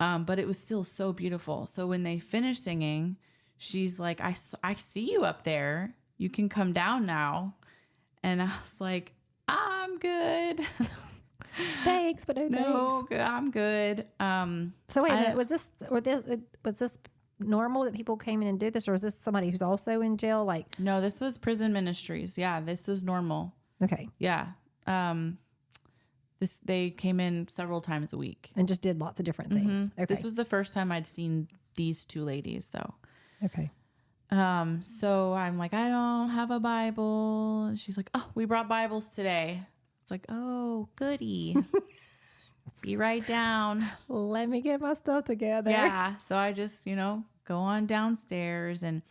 But it was still so beautiful. So when they finished singing, she's like, I see you up there. You can come down now. And I was like, I'm good. Thanks, but no No, thanks. I'm good. So wait a minute, was this normal that people came in and did this, or is this somebody who's also in jail? Like, No, this was prison ministries. Yeah, this is normal. okay, Yeah. They came in several times a week. and just did lots of different things. Okay, This was the first time I'd seen these two ladies though. okay. So I'm like, I don't have a Bible. And she's like, oh, we brought Bibles today. It's like, oh, goody. Be right down. Let me get my stuff together. Yeah. So I just, go on downstairs and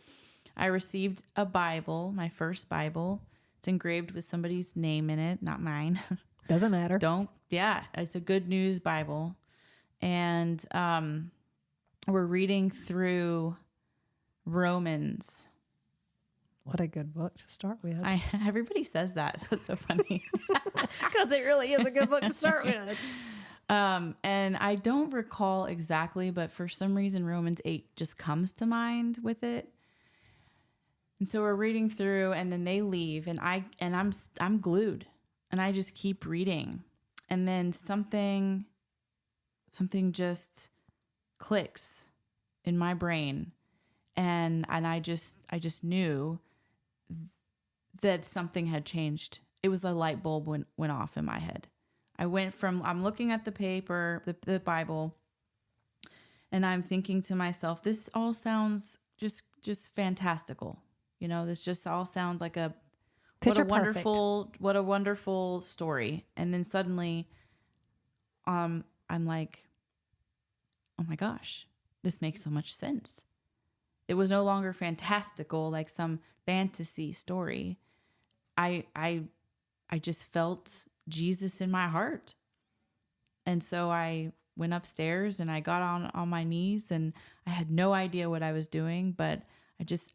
I received a Bible, my first Bible. It's engraved with somebody's name in it, not mine. Doesn't matter. It's a Good News Bible. And we're reading through Romans. What a good book to start with. Everybody says that. That's so funny. Because it really is a good book to start with. And I don't recall exactly, but for some reason Romans 8 just comes to mind with it. And so we're reading through, and then they leave, and I'm glued, and I just keep reading, and then something just clicks in my brain, and I just knew that something had changed. It was a light bulb went off in my head. I went from, I'm looking at the paper, the Bible, and I'm thinking to myself, this all sounds just fantastical. This just all sounds like what a wonderful story. And then suddenly, I'm like, oh my gosh, this makes so much sense. It was no longer fantastical, like some fantasy story. I just felt Jesus in my heart. And so I went upstairs and I got on my knees, and I had no idea what I was doing, but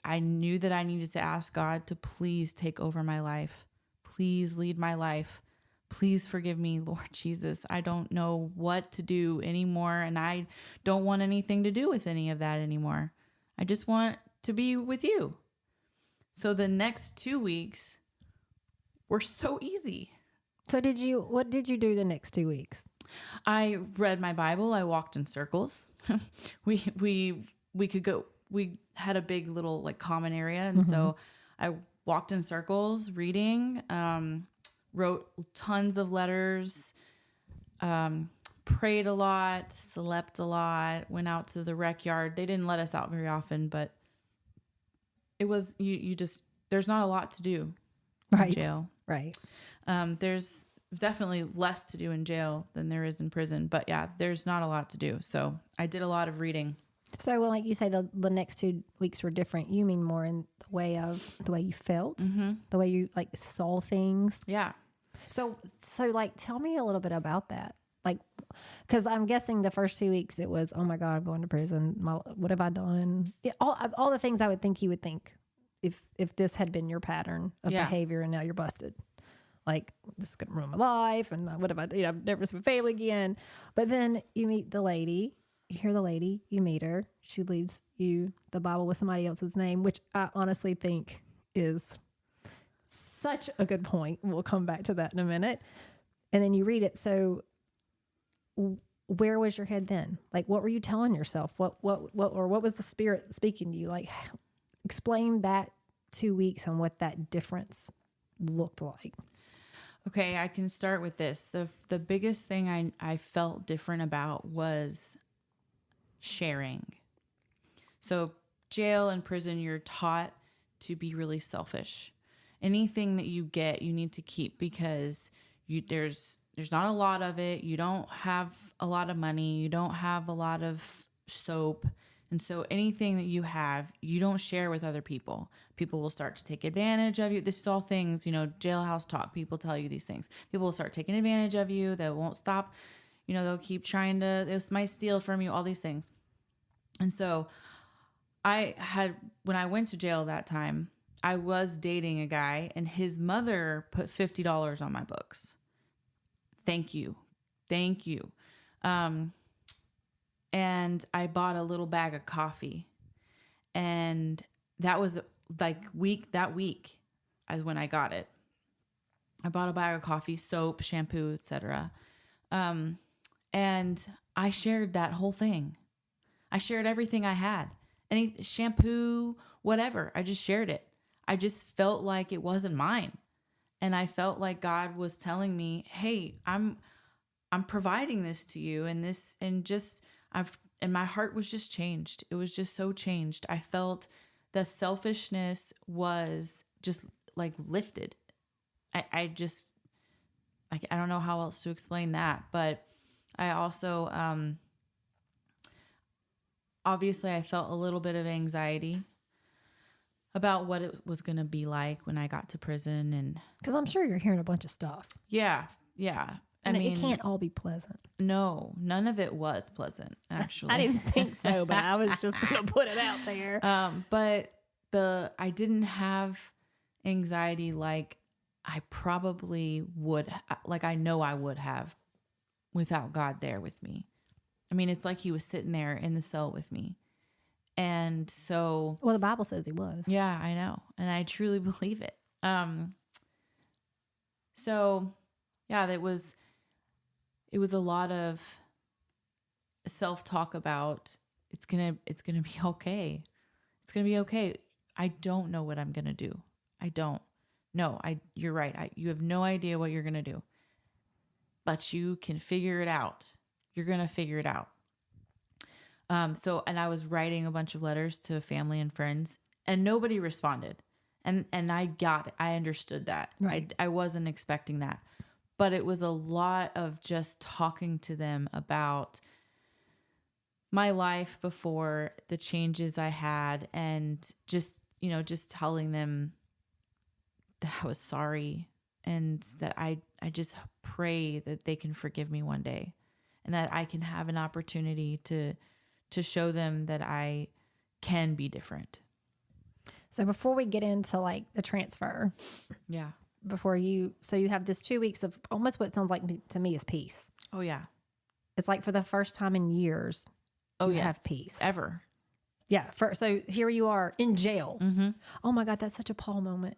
I knew that I needed to ask God to please take over my life. Please lead my life. Please forgive me, Lord Jesus. I don't know what to do anymore, and I don't want anything to do with any of that anymore. I just want to be with you. So the next 2 weeks were so easy. So what did you do the next 2 weeks? I read my Bible. I walked in circles. We could go. We had a big little like common area, and so I walked in circles, reading. Wrote tons of letters. Prayed a lot. Slept a lot. Went out to the rec yard. They didn't let us out very often, but it was you just there's not a lot to do in jail. Right. There's definitely less to do in jail than there is in prison, but yeah, there's not a lot to do. So I did a lot of reading. So when, like you say, the next 2 weeks were different, you mean more in the way you felt, the way you like saw things. Yeah. So like, tell me a little bit about that. Like, because I'm guessing the first 2 weeks it was, oh my God, I'm going to prison. What have I done? All the things I would think you would think if this had been your pattern of behavior, and now you're busted. Like, this is going to ruin my life, and what have I? I've never seen my family again. But then you meet the lady. You hear the lady. You meet her. She leaves you the Bible with somebody else's name, which I honestly think is such a good point. We'll come back to that in a minute. And then you read it. So where was your head then? Like, what were you telling yourself? What was the Spirit speaking to you? Like, explain that 2 weeks and what that difference looked like. Okay, I can start with this. The biggest thing I felt different about was sharing. So jail and prison, you're taught to be really selfish. Anything that you get, you need to keep, because there's not a lot of it. You don't have a lot of money. You don't have a lot of soap. And so anything that you have, you don't share with other people. People will start to take advantage of you. This is all things, jailhouse talk. People tell you these things. People will start taking advantage of you. They won't stop. They'll keep trying to, they might steal from you, all these things. And so when I went to jail that time, I was dating a guy, and his mother put $50 on my books. Thank you. And and I bought a little bag of coffee. And that was like that week is when I got it. I bought a bag of coffee, soap, shampoo, etc. And I shared that whole thing. I shared everything I had. Any shampoo, whatever. I just shared it. I just felt like it wasn't mine. And I felt like God was telling me, hey, I'm providing this to you, and my heart was just changed. It was just so changed. I felt the selfishness was just like lifted. I don't know how else to explain that, but I also, obviously I felt a little bit of anxiety about what it was going to be like when I got to prison. And because I'm sure you're hearing a bunch of stuff. Yeah. I mean, it can't all be pleasant. No, none of it was pleasant, actually. I didn't think so, but I was just going to put it out there. But I didn't have anxiety like I probably would, like I know I would have without God there with me. I mean, it's like he was sitting there in the cell with me. And so... Well, the Bible says he was. Yeah, I know. And I truly believe it. So, yeah, it was a lot of self-talk about it's gonna be okay. It's gonna be okay. I don't know what I'm gonna do. I don't. No, you're right. You have no idea what you're gonna do. But you can figure it out. You're gonna figure it out. And I was writing a bunch of letters to family and friends, and nobody responded. And I got it. I understood that. Right. I wasn't expecting that. But it was a lot of just talking to them about my life before, the changes I had, and just telling them that I was sorry and that I just pray that they can forgive me one day, and that I can have an opportunity to show them that I can be different. So before we get into like the transfer, Yeah. So you have this 2 weeks of almost what sounds like to me is peace. Oh yeah. It's like for the first time in years, you have peace. Ever. Yeah. So here you are in jail. Mm-hmm. Oh my God, that's such a Paul moment.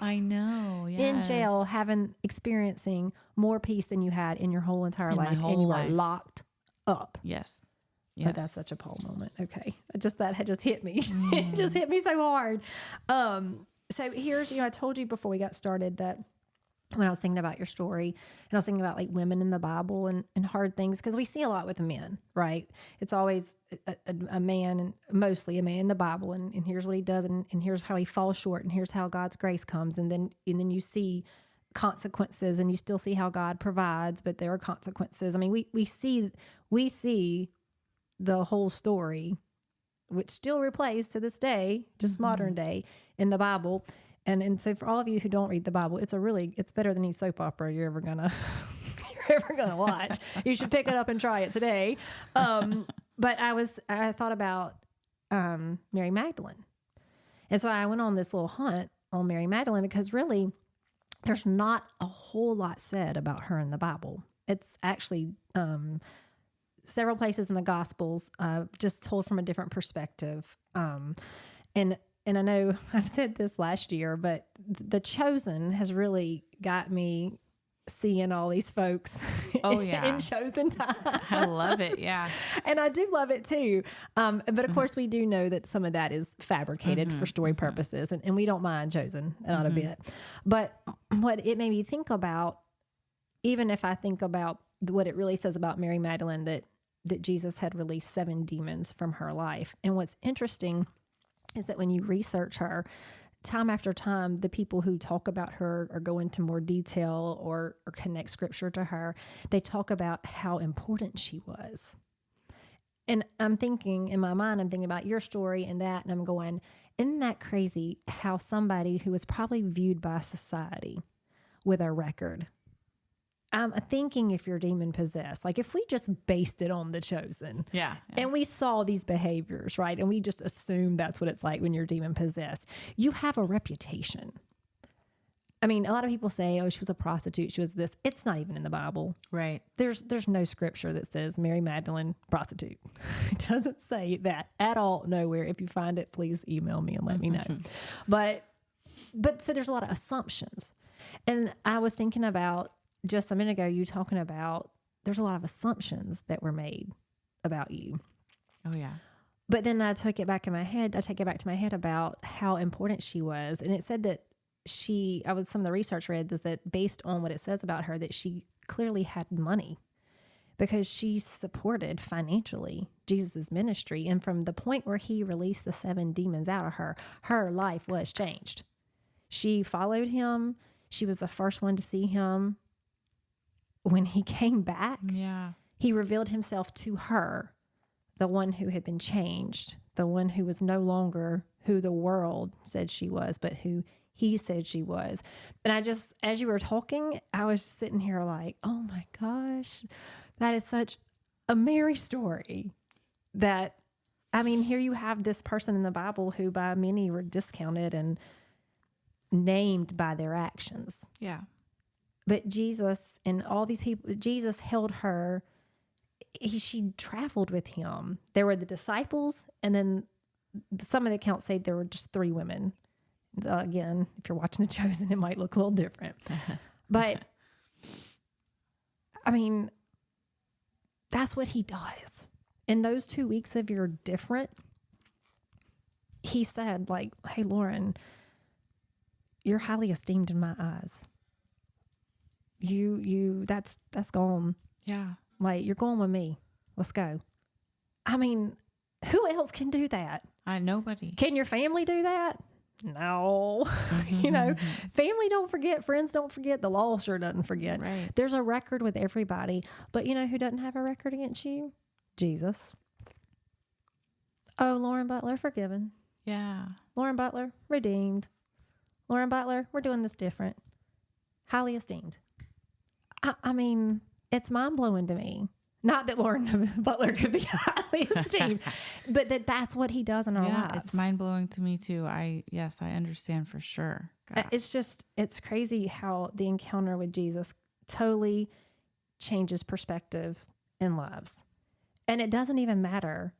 I know. Yes. In jail, experiencing more peace than you had in your whole entire life, and you were locked up. Yes. But that's such a Paul moment. Okay. That had just hit me. It just hit me so hard. So here's, I told you before we got started that when I was thinking about your story, and I was thinking about like women in the Bible and hard things, because we see a lot with men, right? It's always a man, and mostly a man in the Bible, and here's what he does, and here's how he falls short, and here's how God's grace comes, and then you see consequences, and you still see how God provides, but there are consequences. I mean, we see the whole story, which still replays to this day, just modern day in the Bible. And so for all of you who don't read the Bible, it's better than any soap opera you're ever gonna watch. You should pick it up and try it today. But I thought about Mary Magdalene. And so I went on this little hunt on Mary Magdalene, because really there's not a whole lot said about her in the Bible. It's actually several places in the Gospels, just told from a different perspective. And I know I've said this last year, but The Chosen has really got me seeing all these folks in chosen time. I love it. Yeah. And I do love it too. But of course we do know that some of that is fabricated for story purposes, and we don't mind chosen, not a bit. But what it made me think about, even if I think about what it really says about Mary Magdalene, that Jesus had released 7 demons from her life. And what's interesting is that when you research her, time after time, the people who talk about her or go into more detail or connect scripture to her, they talk about how important she was. And I'm thinking, in my mind, I'm thinking about your story and that, and I'm going, isn't that crazy how somebody who was probably viewed by society with a record, I'm thinking if you're demon possessed, like if we just based it on The Chosen, and we saw these behaviors, right, and we just assume that's what it's like when you're demon possessed, you have a reputation. I mean, a lot of people say, oh, she was a prostitute. She was this. It's not even in the Bible. Right. There's no scripture that says Mary Magdalene, prostitute. It doesn't say that at all, nowhere. If you find it, please email me and let me know. But so there's a lot of assumptions. And I was thinking about just a minute ago, you talking about there's a lot of assumptions that were made about you. Oh, yeah. But then I take it back to my head about how important she was. And it said that some of the research read is that based on what it says about her, that she clearly had money because she supported financially Jesus' ministry. And from the point where he released the 7 demons out of her, her life was changed. She followed him. She was the first one to see him. When he came back, he revealed himself to her, the one who had been changed, the one who was no longer who the world said she was, but who he said she was. And I just, as you were talking, I was sitting here like, oh my gosh, that is such a Mary story. That, I mean, here you have this person in the Bible who by many were discounted and named by their actions. Yeah. But Jesus and all these people, Jesus held her. She traveled with him. There were the disciples, and then some of the accounts say there were just 3 women. Again, if you're watching The Chosen, it might look a little different. But, I mean, that's what he does. In those 2 weeks of you're different, he said, like, hey, Lauren, you're highly esteemed in my eyes. That's gone. Yeah. Like, you're going with me. Let's go. I mean, who else can do that? Nobody. Can your family do that? No. Family don't forget. Friends don't forget. The law sure doesn't forget. Right. There's a record with everybody. But you know who doesn't have a record against you? Jesus. Oh, Lauren Butler, forgiven. Yeah. Lauren Butler, redeemed. Lauren Butler, we're doing this different. Highly esteemed. I mean, it's mind-blowing to me. Not that Lauren Butler could be highly esteemed, but that's what he does in our lives. It's mind-blowing to me too. I understand for sure. Gosh. It's crazy how the encounter with Jesus totally changes perspective in lives. And it doesn't even matter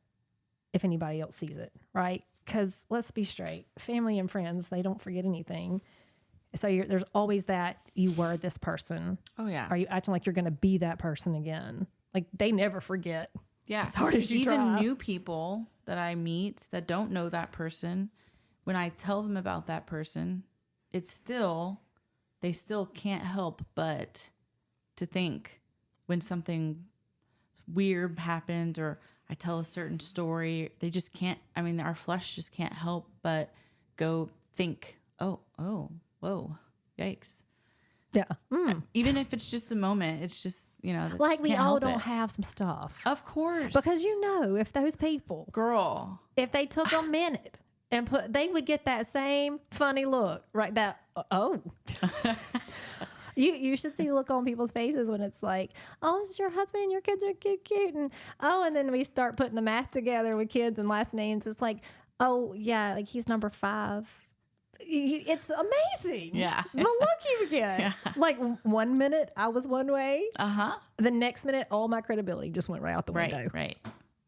if anybody else sees it, right? Because let's be straight, family and friends, they don't forget anything. So there's always that you were this person. Oh, yeah. Are you acting like you're going to be that person again? Like, they never forget. Yeah. As hard as you even try. New people that I meet that don't know that person, when I tell them about that person, they still can't help but to think when something weird happened or I tell a certain story, they just can't, I mean, our flesh just can't help but go think, oh, whoa, yikes. Yeah. Even if it's just a moment, it's just, Like we all don't have some stuff. Of course. Because if those people, girl, if they took a minute and they would get that same funny look, right? That, oh. You should see the look on people's faces when it's like, oh, this is your husband and your kids are cute. And then we start putting the math together with kids and last names. It's like, oh, yeah, like he's number 5. It's amazing. Yeah. The look you get. Yeah. Like 1 minute I was one way. Uh-huh. The next minute, all my credibility just went right out the window. Right.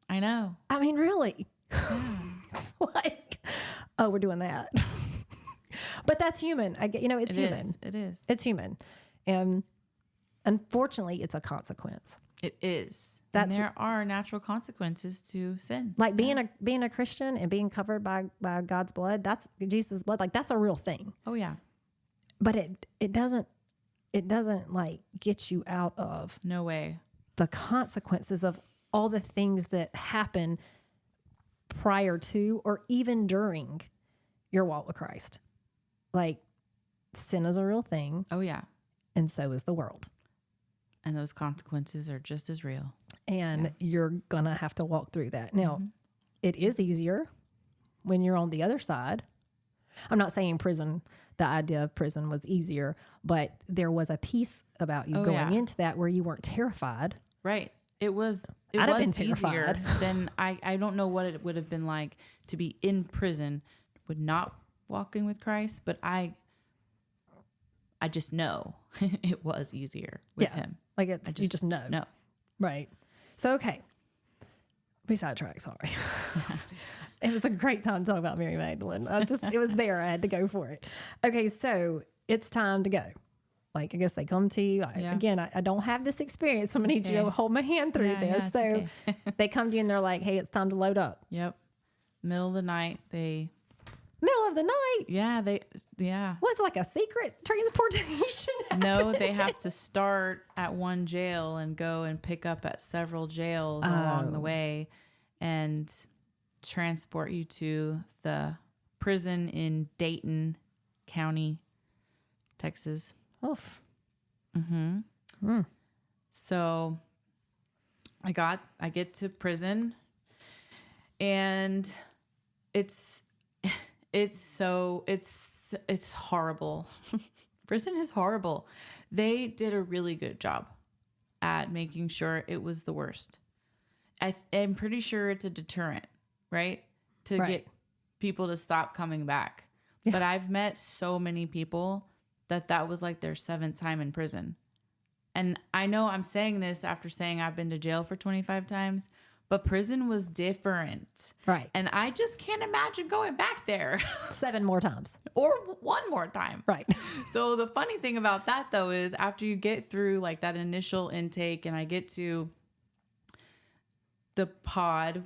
I know. I mean, really. It's like, oh, we're doing that. But that's human. It's human. It is. It's human. And unfortunately, it's a consequence. It is. And there are natural consequences to sin. Like being a Christian and being covered by God's blood, that's Jesus' blood. Like that's a real thing. Oh yeah. But it doesn't like get you out of no way the consequences of all the things that happen prior to or even during your walk with Christ. Like sin is a real thing. Oh yeah. And so is the world. And those consequences are just as real. And you're going to have to walk through that. Now, it is easier when you're on the other side. I'm not saying the idea of prison was easier, but there was a peace about you going into that where you weren't terrified. Right. It was easier than I don't know what it would have been like to be in prison with not walking with Christ, but I I just know it was easier with him. Like you just know. No. Right. So, okay. We sidetracked, sorry. It was a great time to talk about Mary Magdalene. It was there. I had to go for it. Okay, so it's time to go. Like, I guess they come to you. Again, I don't have this experience, so I'm going to need you to hold my hand through this. So they come to you and they're like, hey, it's time to load up. Yep. Middle of the night, Middle of the night? Yeah. What's it, like a secret transportation? No, they have to start at one jail and go and pick up at several jails along the way and transport you to the prison in Dayton County, Texas. Oof. So I get to prison, and it's horrible. Prison is horrible. They did a really good job at making sure it was the worst. I'm pretty sure it's a deterrent, right? To get people to stop coming back. Yeah. But I've met so many people that was like their 7th time in prison. And I know I'm saying this after saying I've been to jail for 25 times, but prison was different. Right. And I just can't imagine going back there. 7 more times. Or 1 more time. Right. So the funny thing about that, though, is after you get through like that initial intake and I get to the pod,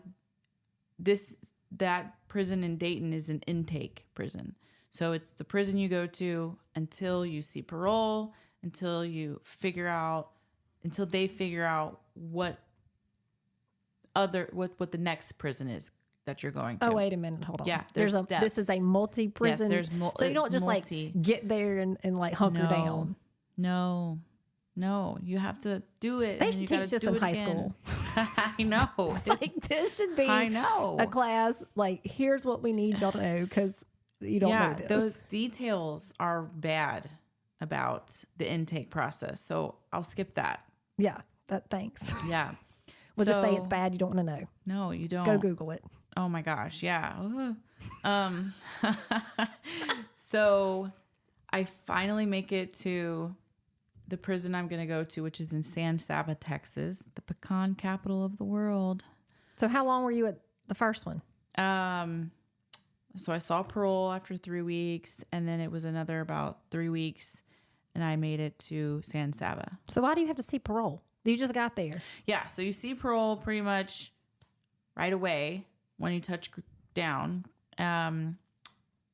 that prison in Dayton is an intake prison. So it's the prison you go to until you see parole, until they figure out what the next prison is that you're going to. Oh, wait a minute. Hold on. Yeah. This is a multi-prison. Yes, so you don't just like get there and like hunker down. No, you have to do it. They should teach this in high school. I know. Like this should be a class. Like, here's what we need y'all to know because you don't know this. Those details are bad about the intake process. So I'll skip that. Yeah. Thanks. Yeah. We'll just say it's bad. You don't want to know. No, you don't. Go Google it. Oh my gosh. Yeah. So I finally make it to the prison I'm going to go to, which is in San Saba, Texas, the pecan capital of the world. So how long were you at the first one? So I saw parole after 3 weeks, and then it was another about 3 weeks, and I made it to San Saba. So why do you have to see parole? You just got there. Yeah. So you see parole pretty much right away when you touch down. At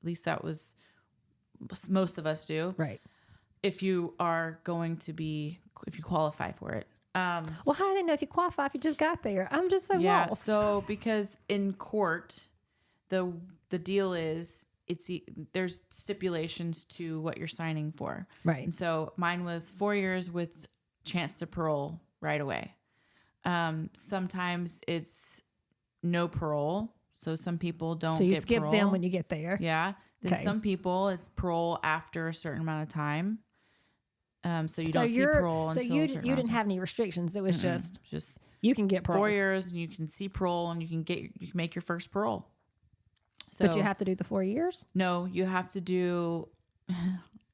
least that was most of us do. Right. If you qualify for it. Well, how do they know if you qualify if you just got there? I'm just so lost. So because in court, the deal is there's stipulations to what you're signing for. Right. And so mine was 4 years with chance to parole right away. Sometimes it's no parole. So some people don't get parole. So you skip them when you get there. Yeah. Then some people, it's parole after a certain amount of time. So you don't see parole until you didn't have any restrictions. It was just you can get parole. 4 years and you can see parole and you can make your first parole. So, but you have to do the 4 years? No, you have to do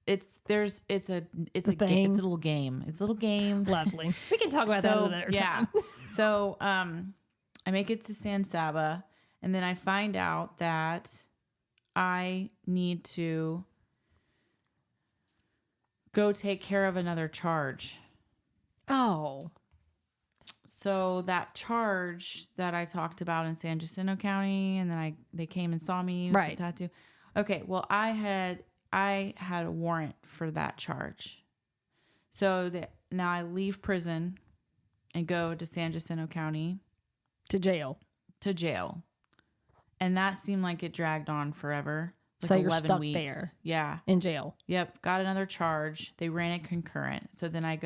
it's a little game. It's a little game. Lovely. We can talk about that another time. So I make it to San Saba, and then I find out that I need to go take care of another charge. Oh. So that charge that I talked about in San Jacinto County, and then they came and saw me with the tattoo. Okay, well I had a warrant for that charge. So now I leave prison and go to San Jacinto County. To jail. And that seemed like it dragged on forever. Like so 11 you're stuck weeks. there. Yeah. In jail. Yep. Got another charge. They ran it concurrent. So then I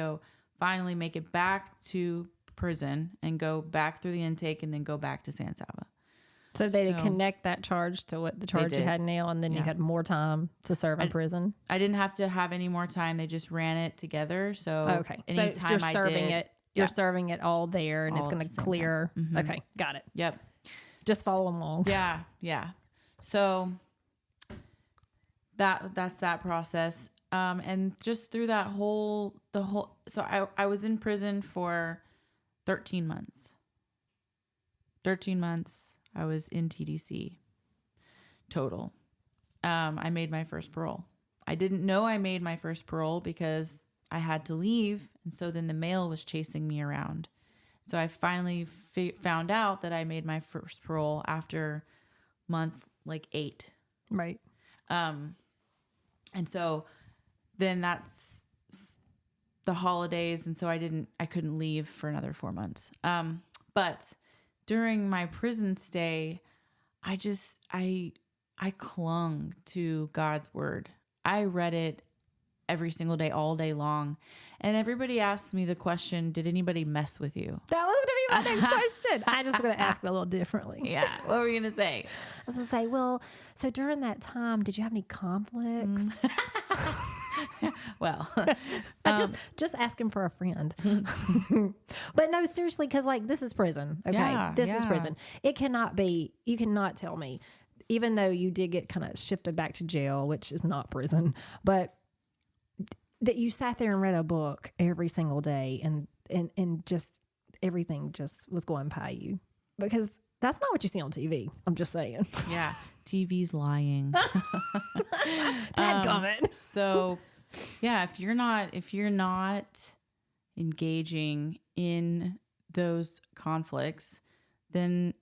finally make it back to prison and go back through the intake and then go back to San Saba. So they connect that charge to what the charge you had now, and then you had more time to serve in prison? I didn't have to have any more time. They just ran it together. So anytime you're serving it. You're serving it all there, and all it's going to clear. Mm-hmm. Okay, got it. Yep. Just follow along. Yeah. So that's that process. And just through that so I was in prison for 13 months. 13 months I was in TDC total. I made my first parole. I didn't know I made my first parole because I had to leave. And so then the mail was chasing me around. So I finally found out that I made my first parole after month 8. Right. And so then that's the holidays. And so I couldn't leave for another 4 months. But during my prison stay, I clung to God's word. I read it every single day, all day long. And everybody asks me the question, did anybody mess with you? That was going to be my next question. I just going to ask it a little differently. Yeah. What were you going to say? I was going to say, well, so during that time, did you have any conflicts? Well, just asking for a friend. But no, seriously, because this is prison. Okay. Yeah, This is yeah. prison. It cannot be, you cannot tell me, even though you did get kind of shifted back to jail, which is not prison, but that you sat there and read a book every single day and just everything just was going by you, because that's not what you see on TV. I'm just saying. yeah. TV's lying. Dadgummit. So yeah, if you're not engaging in those conflicts, then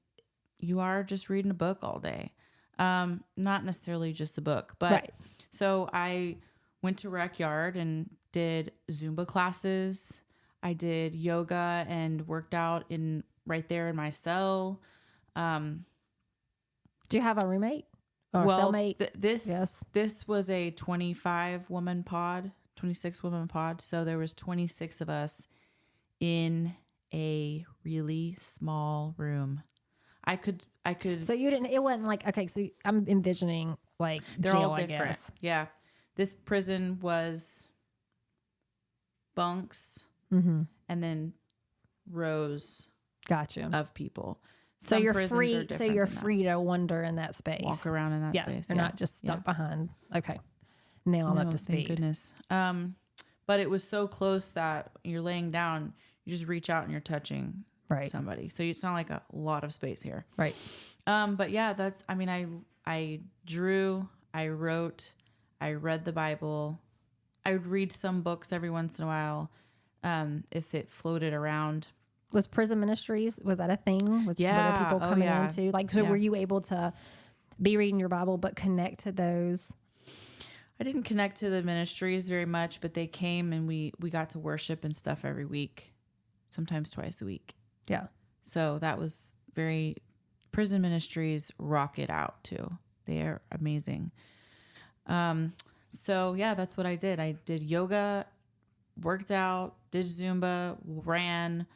you are just reading a book all day. Not necessarily just a book, but Right. So I went to Rec Yard and did Zumba classes. I did yoga and worked out right there in my cell. Do you have a roommate or a cellmate? This was a 26 woman pod. So there was 26 of us in a really small room. I could. So you didn't, it wasn't okay, so I'm envisioning They're jail, all I different. guess. Yeah. This prison was bunks Mm-hmm. and then rows Gotcha. of people. So Some you're prisons are free. So different you're than that. free to wander in that space. Walk around in that space. You're not just stuck behind. Okay. Now I'm up to Thank speed. goodness. But it was so close that you're laying down, you just reach out and you're touching Right. somebody. So it's not like a lot of space here. Right. But yeah, I drew, I wrote, I read the Bible. I would read some books every once in a while, if it floated around. Was prison ministries, was that a thing? Were there people coming into? Were you able to be reading your Bible but connect to those? I didn't connect to the ministries very much, but they came and we got to worship and stuff every week, sometimes twice a week. Yeah. So that was prison ministries rock it out too. They are amazing. So yeah, that's what I did. I did yoga, worked out, did Zumba, ran,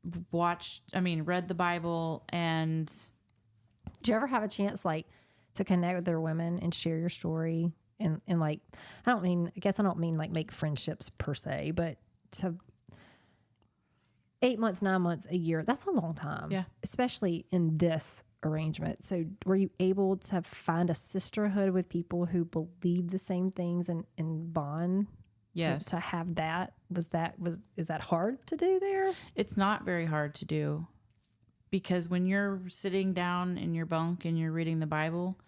read the Bible. And Did you ever have a chance to connect with other women and share your story? And I don't mean make friendships per se, but to 8 months, 9 months, a year, that's a long time. Yeah. Especially in this arrangement. So were you able to find a sisterhood with people who believe the same things and bond? yes, To have that, is that hard to do there? it's not very hard to do, because when you're sitting down in your bunk and you're reading the Bible,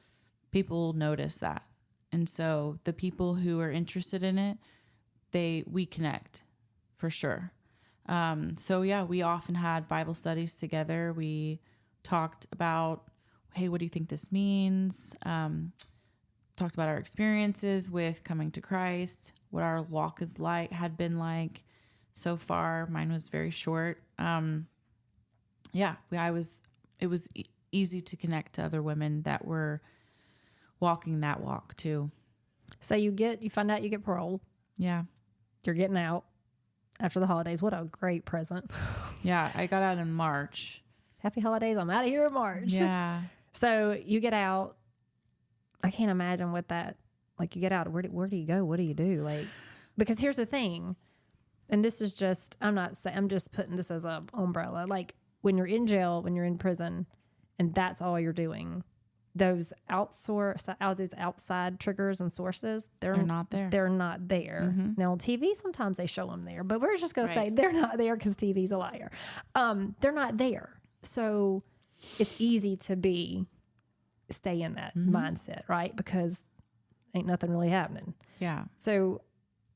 people notice that. And so the people who are interested in it, we connect for sure. So yeah, we often had Bible studies together. We talked about, hey, what do you think this means? Talked about our experiences with coming to Christ, what our walk had been like so far. Mine was very short. It was easy to connect to other women that were walking that walk too. So you find out you get parole. Yeah. You're getting out after the holidays. What a great present. Yeah. I got out in March. Happy holidays. I'm out of here in March. Yeah. So you get out. I can't imagine what that, you get out. Where do you go? What do you do? Because here's the thing. And this is just, I'm just putting this as an umbrella. When you're in jail, when you're in prison, and that's all you're doing, those those outside triggers and sources, they're not there. They're not there. Now on TV, sometimes they show them there, but we're just going to say they're not there because TV's a liar. They're not there. So it's easy to stay in that mindset, right? Because ain't nothing really happening. Yeah. So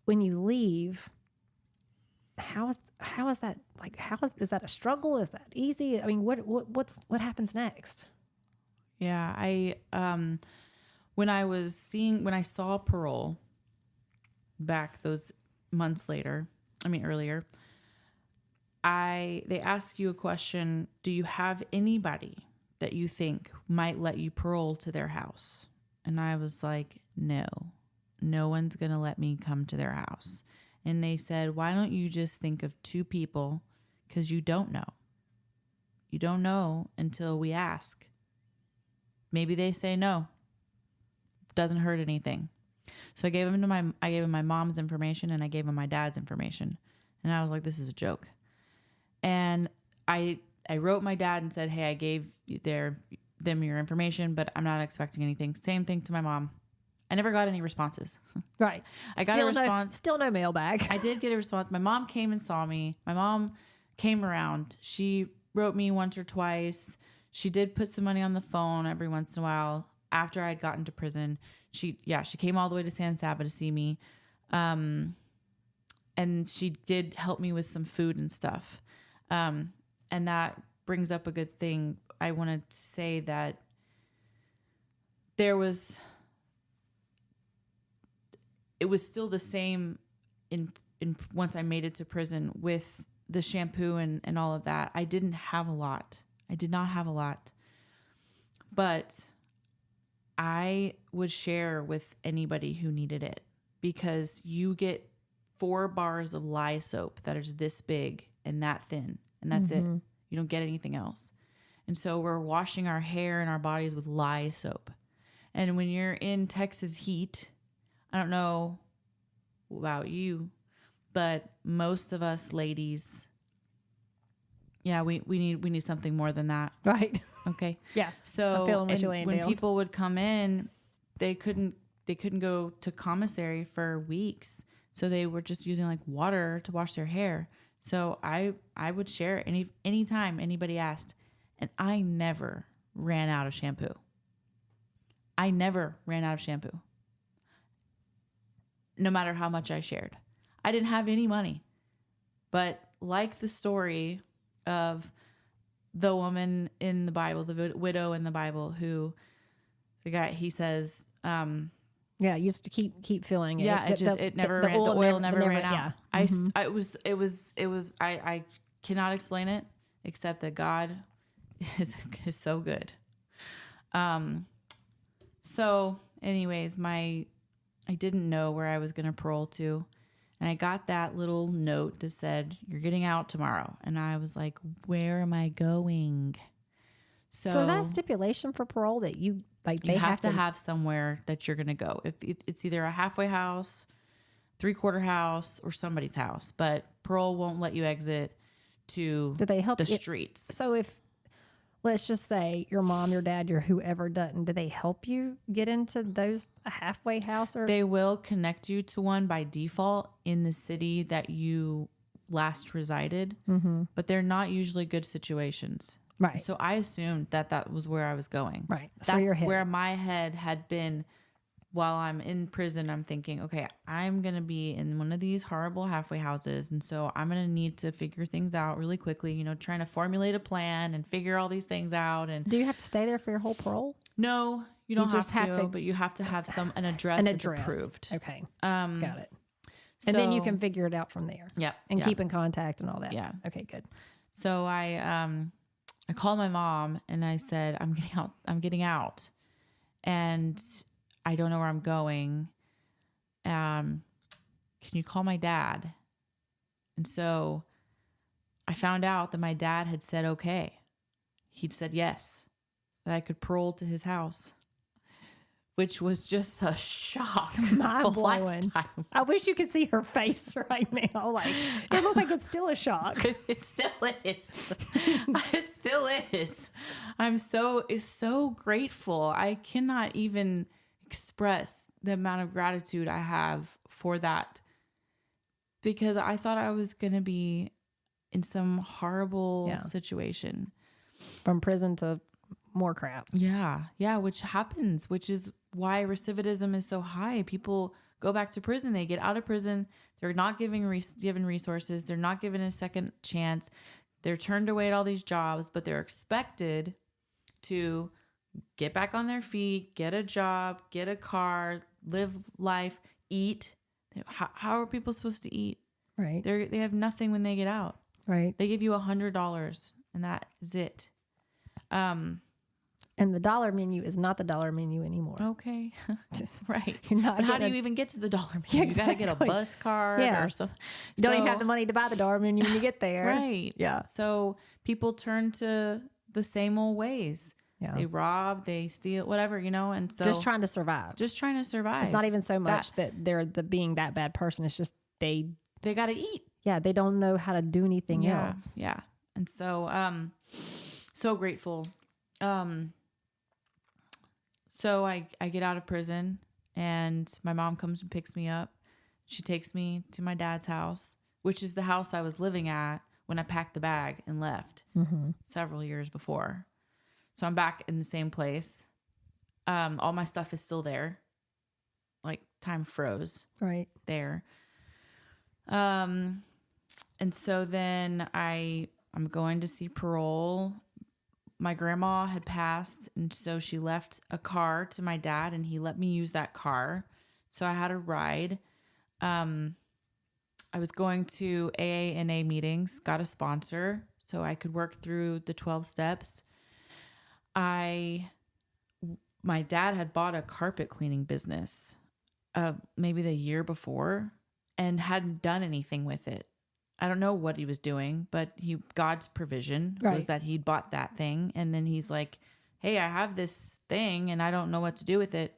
when you leave, how is that like? Is that a struggle? Is that easy? I mean, what happens next? Yeah, when I saw parole back those months later, earlier, they ask you a question, do you have anybody that you think might let you parole to their house? And I was like, no one's going to let me come to their house. And they said, why don't you just think of 2 people? Because you don't know. You don't know until we ask. Maybe they say no. Doesn't hurt anything. So I gave him my mom's information and I gave him my dad's information. And I was like, this is a joke. And I wrote my dad and said, hey, I gave them your information, but I'm not expecting anything. Same thing to my mom. I never got any responses. Right. I got a response. Still no mailbag. I did get a response. My mom came and saw me. My mom came around. She wrote me once or twice. She did put some money on the phone every once in a while after I'd gotten to prison. She came all the way to San Saba to see me. And she did help me with some food and stuff. And that brings up a good thing. I wanted to say that it was still the same in once I made it to prison with the shampoo and all of that. I didn't have a lot. I did not have a lot. But I would share with anybody who needed it because you get 4 bars of lye soap that is this big and that thin, and that's it. You don't get anything else. And so we're washing our hair and our bodies with lye soap. And when you're in Texas heat, I don't know about you, but most of us ladies, we need something more than that. Right. Okay. Yeah. So I'm feeling what you're laying when down. people would come in, they couldn't go to commissary for weeks. So they were just using like water to wash their hair. So I would share anytime anybody asked, and I never ran out of shampoo. No matter how much I shared. I didn't have any money. But like the story of the woman in the Bible, the widow in the Bible, who the guy, he says, yeah, you used to keep filling it. Yeah, the oil never ran out. Yeah. I cannot explain it except that God is so good. So anyways, I didn't know where I was going to parole to. And I got that little note that said, you're getting out tomorrow. And I was like, where am I going? So is that a stipulation for parole that you have to have somewhere that you're going to go? If it's either a halfway house, 3/4 house, or somebody's house, but parole won't let you exit to the streets. So if, let's just say your mom, your dad, your whoever doesn't, do they help you get into those a halfway house? Or they will connect you to one by default in the city that you last resided, but they're not usually good situations. Right. So I assumed that was where I was going. Right. That's where my head had been while I'm in prison. I'm thinking, okay, I'm going to be in one of these horrible halfway houses. And so I'm going to need to figure things out really quickly, trying to formulate a plan and figure all these things out. And do you have to stay there for your whole parole? No, you don't have to, but you have to have an address that's approved. Okay. Got it. And then you can figure it out from there. Yeah. And keep in contact and all that. Yeah. Okay, good. So I called my mom and I said, I'm getting out and I don't know where I'm going. Can you call my dad? And so I found out that my dad had said, okay. He'd said yes, that I could parole to his house, which was just a shock. Mind of a blowing. lifetime. I wish you could see her face right now. Like, it looks like it's still a shock. It still is. It still is. I'm so grateful. I cannot even express the amount of gratitude I have for that, because I thought I was going to be in some horrible situation. From prison to more crap. Yeah. Yeah. Which happens, which is why recidivism is so high. People go back to prison. They get out of prison. They're not given resources. They're not given a second chance. They're turned away at all these jobs, but they're expected to get back on their feet, get a job, get a car, live life, eat. How are people supposed to eat? Right. They have nothing when they get out. Right. They give you $100 and that is it. And the dollar menu is not the dollar menu anymore. Okay. Right. You're not But how do gonna- you even get to the dollar menu? You got to get a Exactly. bus card Yeah. or something. You don't even have the money to buy the dollar menu when you get there. Right. Yeah. So people turn to the same old ways. Yeah. They rob, they steal, whatever, and so Just trying to survive. just trying to survive. It's not even so much that they're being that bad person. It's just they They got to eat. they don't know how to do anything Yeah. else. Yeah. And so, so grateful. So I get out of prison and my mom comes and picks me up. She takes me to my dad's house, which is the house I was living at when I packed the bag and left several years before. So I'm back in the same place. All my stuff is still there. Like time froze Right. there. And so then I'm going to see parole. My grandma had passed, and so she left a car to my dad, and he let me use that car. So I had a ride. I was going to AA and A meetings, got a sponsor so I could work through the 12 steps. My dad had bought a carpet cleaning business maybe the year before and hadn't done anything with it. I don't know what he was doing, but God's provision was that he'd bought that thing. And then he's like, hey, I have this thing and I don't know what to do with it.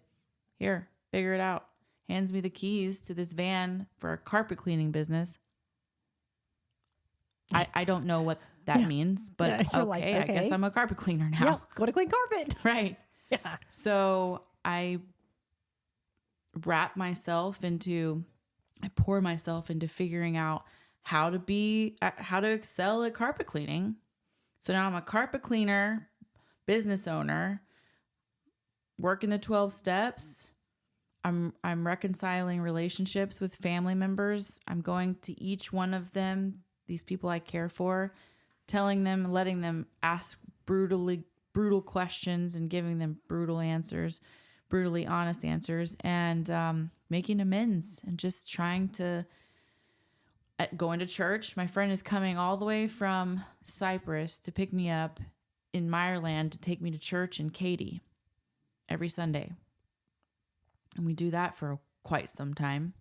Here, figure it out. Hands me the keys to this van for a carpet cleaning business. I don't know what that means, but Yeah, you're okay, like, I guess okay. I'm a carpet cleaner now. Yep. Go to clean carpet. Right. Yeah. So I pour myself into figuring out how to excel at carpet cleaning. So now I'm a carpet cleaner, business owner, working the 12 steps. I'm reconciling relationships with family members. I'm going to each one of them, these people I care for, telling them, letting them ask brutal questions and giving them brutally honest answers, and making amends and just trying to going to church. My friend is coming all the way from Cyprus to pick me up in Meyerland to take me to church in Katy every Sunday. And we do that for quite some time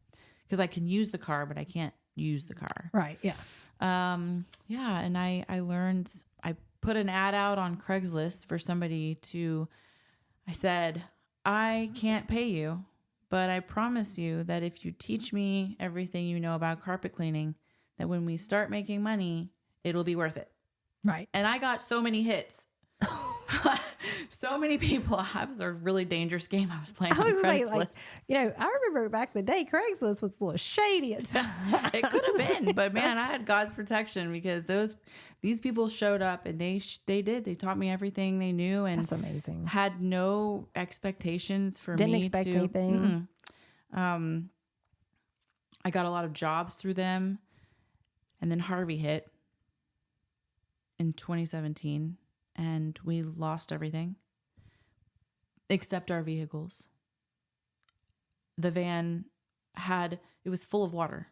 because I can use the car, but I can't use the car. Right. Yeah. Yeah. And I learned, I put an ad out on Craigslist for somebody I said, I can't pay you, but I promise you that if you teach me everything you know about carpet cleaning, that when we start making money, it'll be worth it. Right. And I got so many hits. So many people. It was a really dangerous game I was playing on Craigslist. I remember back in the day, Craigslist was a little shady at times. It could have been, but man, I had God's protection because these people showed up and they did. They taught me everything they knew and That's amazing. had no expectations for Didn't me expect to. anything. I got a lot of jobs through them, and then Harvey hit in 2017, and we lost everything except our vehicles. The van it was full of water.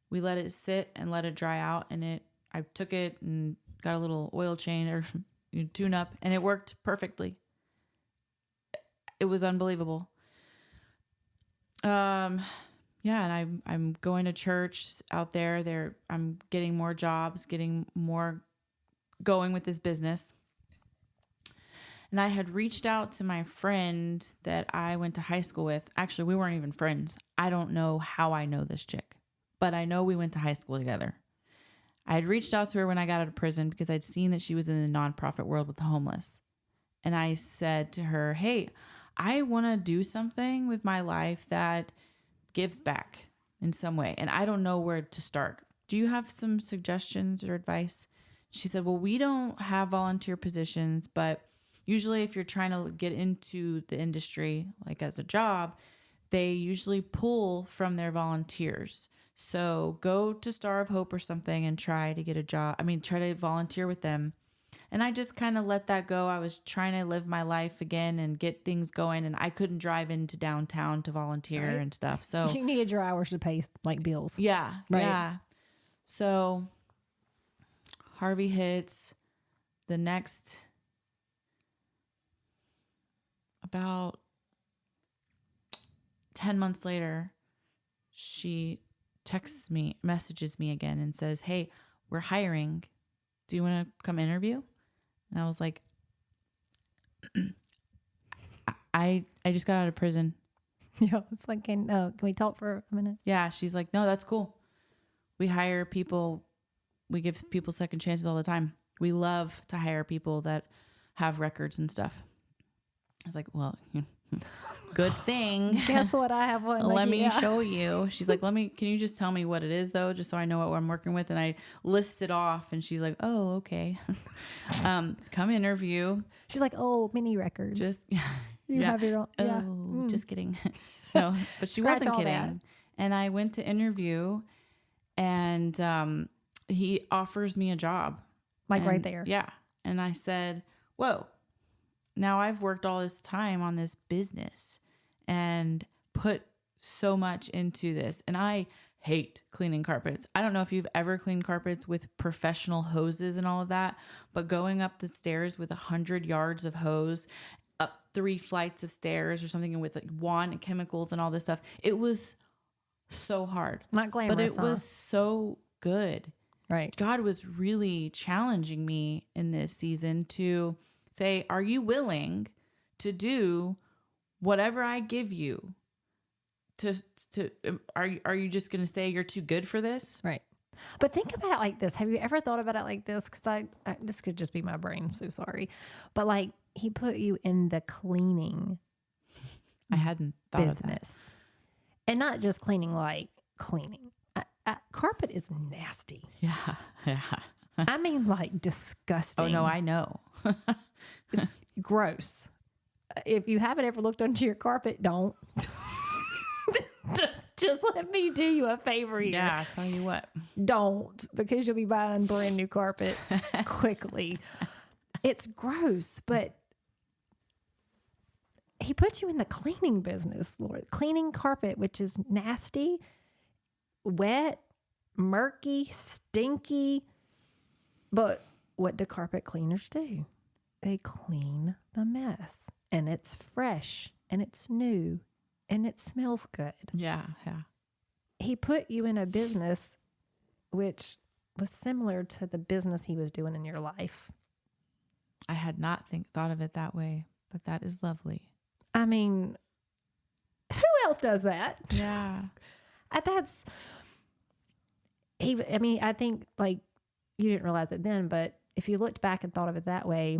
We let it sit and let it dry out, and I took it and got a little oil change or tune up, and it worked perfectly. It was unbelievable. Yeah, and I'm going to church out there. I'm getting more jobs, getting more going with this business. And I had reached out to my friend that I went to high school with. Actually, we weren't even friends. I don't know how I know this chick, but I know we went to high school together. I had reached out to her when I got out of prison because I'd seen that she was in the nonprofit world with the homeless. And I said to her, hey, I want to do something with my life that gives back in some way. And I don't know where to start. Do you have some suggestions or advice? She said, well, we don't have volunteer positions, but usually if you're trying to get into the industry, like as a job, they usually pull from their volunteers. So go to Star of Hope or something and try to get a job. Try to volunteer with them. And I just kind of let that go. I was trying to live my life again and get things going. And I couldn't drive into downtown to volunteer and stuff. So you needed your hours to pay like bills. Yeah. Right. Yeah. So Harvey hits. The next about 10 months later, she messages me again and says, hey, we're hiring. Do you want to come interview? And I was like, I just got out of prison. Yeah. It's like, can we talk for a minute? Yeah. She's like, no, that's cool. We hire people. We give people second chances all the time. We love to hire people that have records and stuff. I was like, well, good thing. Guess what? I have one. Let me show you. She's like, can you just tell me what it is though? Just so I know what I'm working with. And I list it off and she's like, oh, okay. Come interview. She's like, oh, mini records. Just, you have your own. Yeah. Oh, just kidding. No, but she wasn't kidding. That. And I went to interview and, he offers me a job. Right there. Yeah. And I said, whoa, now I've worked all this time on this business and put so much into this. And I hate cleaning carpets. I don't know if you've ever cleaned carpets with professional hoses and all of that, but going up the stairs with 100 yards of hose, up 3 flights of stairs or something, and with like wand and chemicals and all this stuff, it was so hard. Not glamorous, but it was so good. Right. God was really challenging me in this season to say, are you willing to do whatever I give you? Are you just going to say you're too good for this? Right. But think about it like this. Have you ever thought about it like this? Because this could just be my brain. I'm so sorry. But like he put you in the cleaning I hadn't thought business. of that. And not just cleaning, like cleaning. Carpet is nasty. Yeah. Yeah. I mean, like disgusting. Oh, no, I know. Gross. If you haven't ever looked under your carpet, don't. Just let me do you a favor here. Yeah, I'll tell you what. Don't, because you'll be buying brand new carpet quickly. It's gross, but he put you in the cleaning business, Lord. Cleaning carpet, which is nasty, wet, murky, stinky. But what do carpet cleaners do? They clean the mess, and it's fresh, and it's new, and it smells good. Yeah, yeah. He put you in a business which was similar to the business he was doing in your life. I had not thought of it that way, but that is lovely. I mean, who else does that? Yeah. I think like you didn't realize it then, but if you looked back and thought of it that way,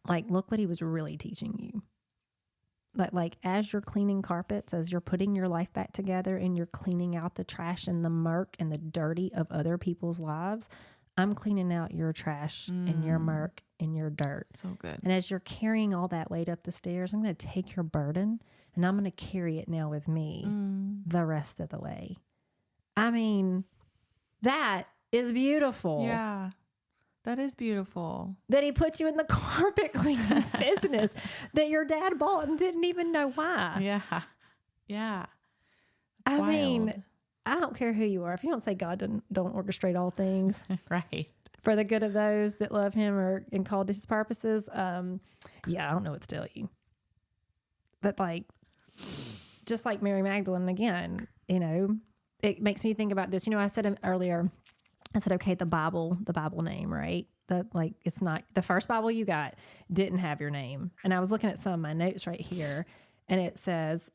like, look what he was really teaching you. Like as you're cleaning carpets, as you're putting your life back together and you're cleaning out the trash and the murk and the dirty of other people's lives, I'm cleaning out your trash and your murk and your dirt. So good. And as you're carrying all that weight up the stairs, I'm going to take your burden and I'm going to carry it now with me the rest of the way. I mean, that is beautiful. Yeah. That is beautiful. That he put you in the carpet cleaning business that your dad bought and didn't even know why. Yeah. Yeah. I mean, I don't care who you are. If you don't say God don't orchestrate all things right for the good of those that love him or and called to his purposes, I don't know what to tell you. But like, just like Mary Magdalene again, it makes me think about this. I said earlier, I said, okay, the Bible name, right? That like, it's not the first Bible you got didn't have your name. And I was looking at some of my notes right here, and it says,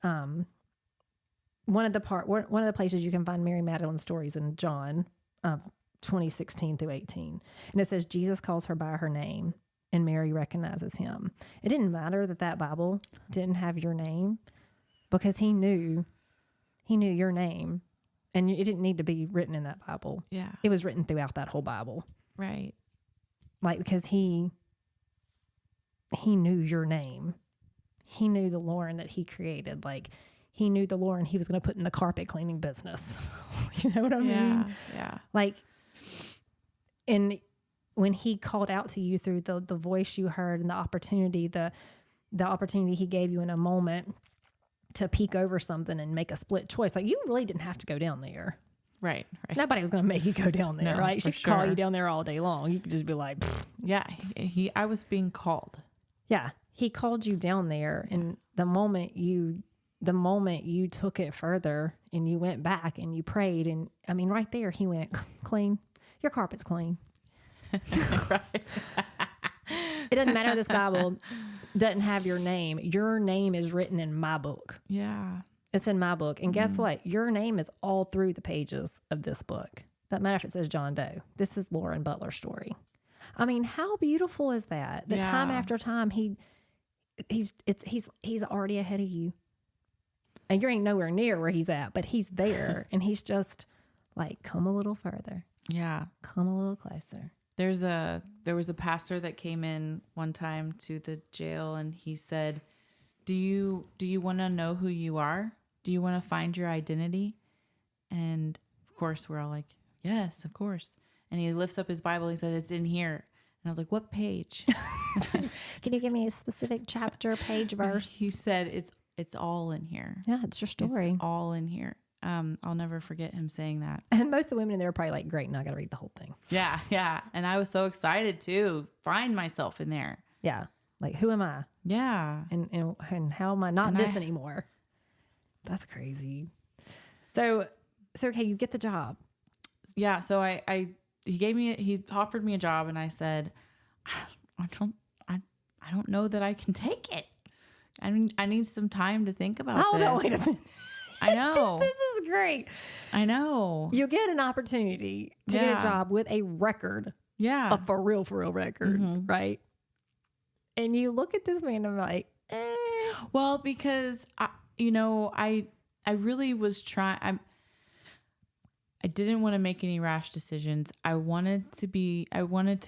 one of the places you can find Mary Magdalene's stories in John 20:16 through 18. And it says, Jesus calls her by her name and Mary recognizes him. It didn't matter that Bible didn't have your name because he knew your name, and it didn't need to be written in that Bible. Yeah. It was written throughout that whole Bible. Right. Like, because he knew your name. He knew the Lauren that he created. Like, he knew the Lauren he was going to put in the carpet cleaning business. You know what I mean? Yeah. Like, and when he called out to you through the voice you heard and the opportunity he gave you in a moment to peek over something and make a split choice, like, you really didn't have to go down there. Right. Nobody was going to make you go down there, No, right? She for could call sure. you down there all day long. You could just be like, pfft. Yeah. I was being called. Yeah, he called you down there, and the moment you took it further and you went back and you prayed, and I mean, right there, he went, clean. Your carpet's clean. Right. It doesn't matter. This Bible doesn't have your name. Your name is written in my book. Yeah. It's in my book. And guess what? Your name is all through the pages of this book. Doesn't matter if it says John Doe. This is Lauren Butler's story. I mean, how beautiful is that? That time after time, he's already ahead of you. And you ain't nowhere near where he's at, but he's there. And he's just like, come a little further. Yeah. Come a little closer. There was a pastor that came in one time to the jail, and he said, do you want to know who you are? Do you want to find your identity? And of course we're all like, yes, of course. And he lifts up his Bible. He said, it's in here. And I was like, what page? Can you give me a specific chapter, page, verse? He said, it's all in here. Yeah, it's your story. It's all in here. I'll never forget him saying that. And most of the women in there are probably like, great, now I got to read the whole thing. Yeah. Yeah. And I was so excited to find myself in there. Yeah. Like, who am I? Yeah. And how am I not this anymore? That's crazy. So okay, you get the job. Yeah. So he offered me a job, and I said, I don't know that I can take it. I need some time to think about this. No, wait a minute. I know. This is great. I know. You get an opportunity to get a job with a record. Yeah. A for real record, right? And you look at this man and I'm like, Well, because I really was trying. I didn't want to make any rash decisions. I wanted to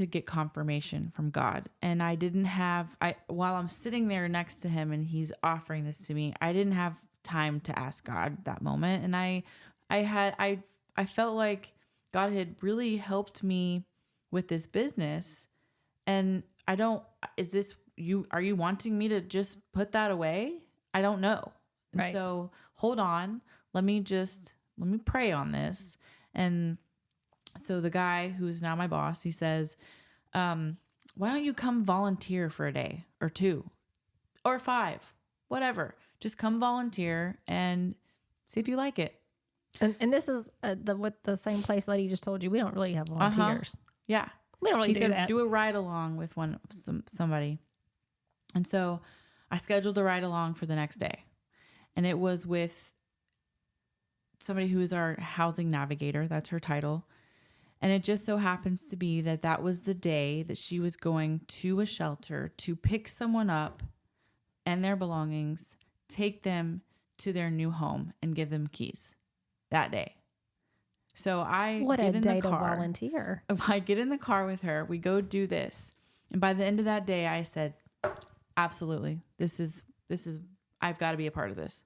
get confirmation from God. And while I'm sitting there next to him and he's offering this to me, I didn't have time to ask God that moment. And I felt like God had really helped me with this business. And are you wanting me to just put that away? I don't know. And Right. So hold on, let me pray on this. And so the guy who's now my boss, he says, why don't you come volunteer for a day or 2 or 5, whatever, just come volunteer and see if you like it. and this is the same place Lady just told you. We don't really have volunteers. Yeah. We don't really He do said, that. do a ride along with somebody. And so I scheduled a ride along for the next day. And it was with somebody who is our housing navigator. That's her title. And it just so happens to be that was the day that she was going to a shelter to pick someone up and their belongings, take them to their new home, and give them keys that day. So I get in the car. To volunteer. I get in the car with her. We go do this. And by the end of that day, I said, absolutely, this is, I've got to be a part of this.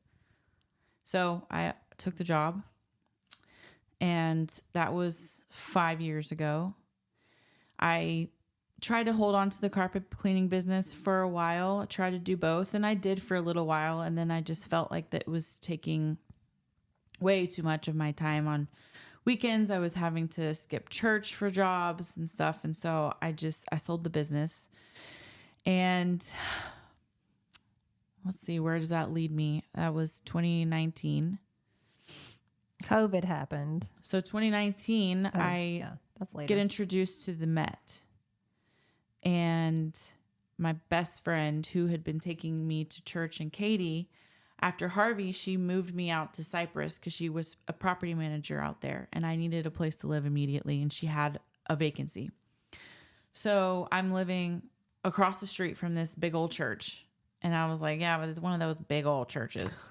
So I took the job, and that was 5 years ago. I tried to hold on to the carpet cleaning business for a while. I tried to do both, and I did for a little while. And then I just felt like that was taking way too much of my time. On weekends, I was having to skip church for jobs and stuff. And so I sold the business. And let's see, where does that lead me? That was 2019. COVID happened. So 2019, that's later. get introduced to the Met. and my best friend who had been taking me to church in Katy, after Harvey, she moved me out to Cyprus because she was a property manager out there and I needed a place to live immediately, and she had a vacancy. So I'm living across the street from this big old church. And I was like, yeah, but it's one of those big old churches.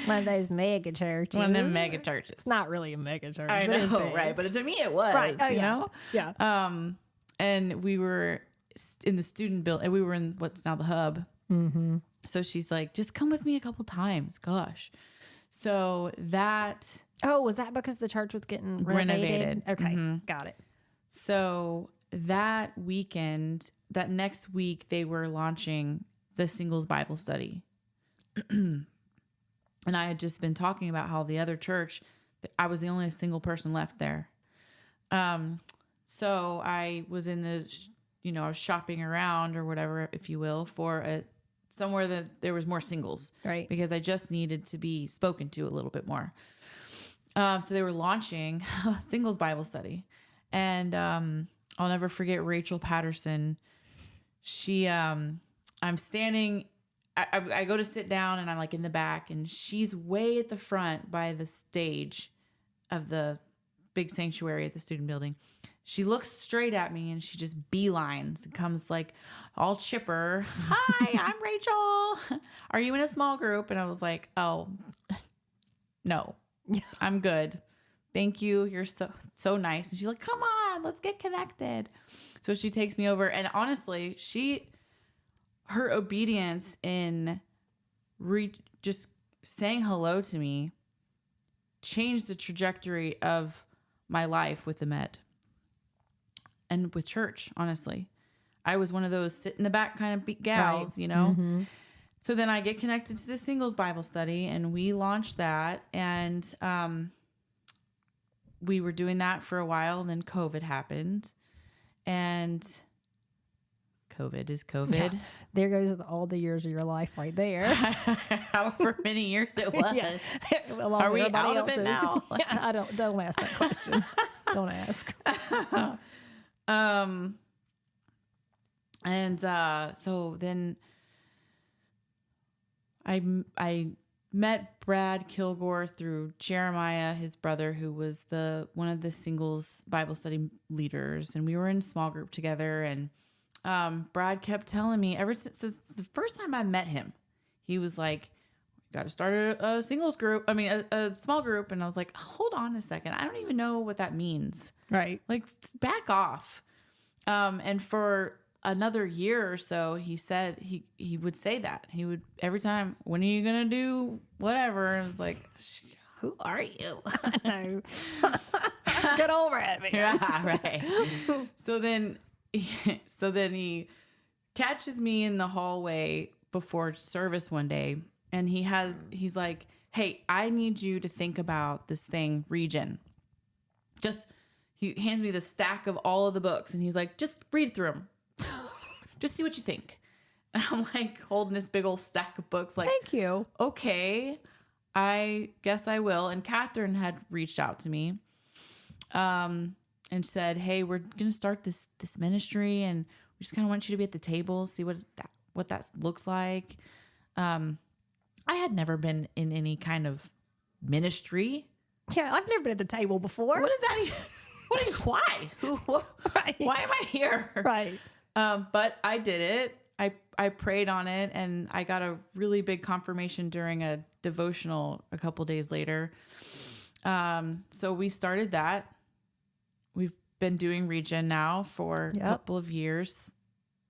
One of those mega churches. One of them mega churches. It's not really a mega church. I but it's know, big. right? But to me, it was, Right. Oh, you yeah. know? Yeah. And we were in the student building, and we were in what's now the hub. Mm-hmm. So she's like, just come with me a couple times. Gosh. So that. Oh, was that because the church was getting renovated? Okay. Got it. So that weekend, that next week, they were launching the singles Bible study. And I had just been talking about how the other church, I was the only single person left there. So I was in I was shopping around or whatever, if you will, for somewhere that there was more singles. Right. Because I just needed to be spoken to a little bit more. So they were launching a singles Bible study. And I'll never forget Rachel Patterson. She, I'm standing, I go to sit down and I'm like in the back, and she's way at the front by the stage of the big sanctuary at the student building. She looks straight at me and she just beelines and comes like all chipper. Hi, I'm Rachel. Are you in a small group? And I was like, oh, no, I'm good. Thank you. You're so nice. And she's like, come on, let's get connected. So she takes me over. And honestly, her obedience in just saying hello to me changed the trajectory of my life with the Met and with church. Honestly, I was one of those sit in the back kind of gals, Right. you know? Mm-hmm. So then I get connected to the singles Bible study, and we launched that. And, we were doing that for a while, and then COVID happened, and COVID is COVID. Yeah. There goes all the years of your life right there. However many years it was. Yeah. Along Are with we everybody out of it else's. now? Yeah, I don't ask that question. Don't ask. So then I met Brad Kilgore through Jeremiah, his brother, who was one of the singles Bible study leaders, and we were in small group together. And Brad kept telling me ever since the first time I met him, he was like, "Got to start a singles group. I mean, a small group." And I was like, "Hold on a second, I don't even know what that means. Right. Like, back off." And for another year or so, he said he would say that. He would, every time, "When are you going to do whatever?" And I was like, "Who are you?" I know. Get over it, man. Yeah, right. So then he catches me in the hallway before service one day, and he's like, "Hey, I need you to think about this thing, Region." He hands me the stack of all of the books, and he's like, "Just read through them. Just see what you think." And I'm like holding this big old stack of books like, Thank you. okay, I guess I will. And Catherine had reached out to me and said, "Hey, we're going to start this ministry, and we just kind of want you to be at the table, see what that looks like." I had never been in any kind of ministry. Yeah, I've never been at the table before. What is that even? Why? Right. Why am I here? Right. But I did it. I prayed on it, and I got a really big confirmation during a devotional a couple days later. So we started that. We've been doing Region now for a couple of years.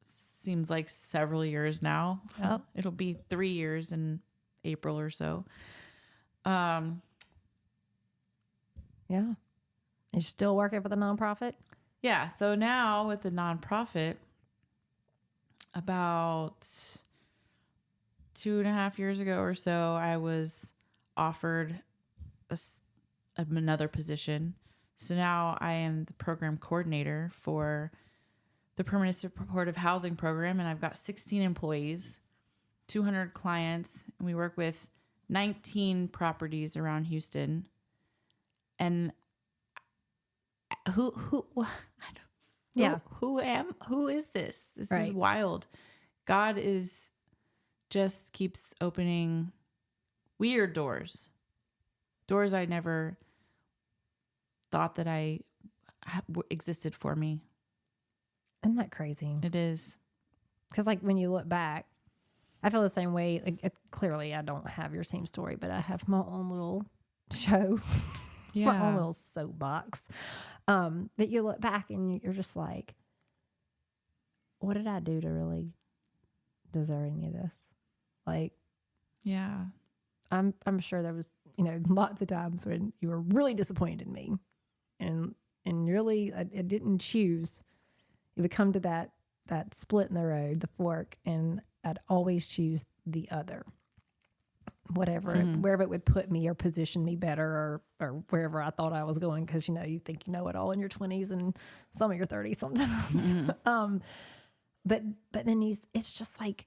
Seems like several years now. Yep. It'll be 3 years in April or so. Yeah. You're still working for the nonprofit? Yeah. So now with the nonprofit, about 2.5 years ago or so, I was offered another position. So now I am the program coordinator for the Permanent Supportive Housing Program, and I've got 16 employees, 200 clients, and we work with 19 properties around Houston. And Yeah. Who is this? This is Right. wild. God just keeps opening weird doors I never thought that existed for me. Isn't that crazy? It is. Because like when you look back, I feel the same way. Like, clearly, I don't have your same story, but I have my own little show, my own little soapbox. But you look back and you're just like, what did I do to really deserve any of this? Like, Yeah. I'm sure there was, lots of times when you were really disappointed in me, and really I didn't choose. It would come to that split in the road, the fork, and I'd always choose the other. Wherever it would put me or position me better, or wherever I thought I was going, because you think you know it all in your 20s and some of your 30s sometimes. But then it's just like,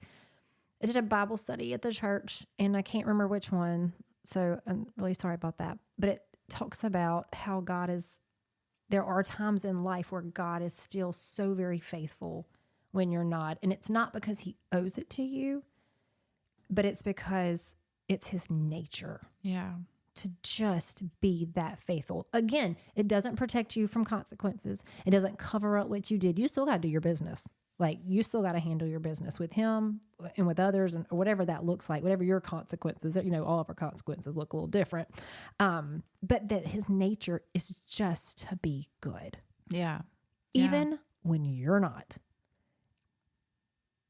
I did a Bible study at the church, and I can't remember which one, so I'm really sorry about that. But it talks about how there are times in life where God is still so very faithful when you're not. And it's not because he owes it to you, but it's because it's his nature. Yeah. To just be that faithful. Again, it doesn't protect you from consequences. It doesn't cover up what you did. You still got to do your business. Like, you still got to handle your business with him and with others, and whatever that looks like, whatever your consequences, all of our consequences look a little different. But that his nature is just to be good. Yeah. Even when you're not.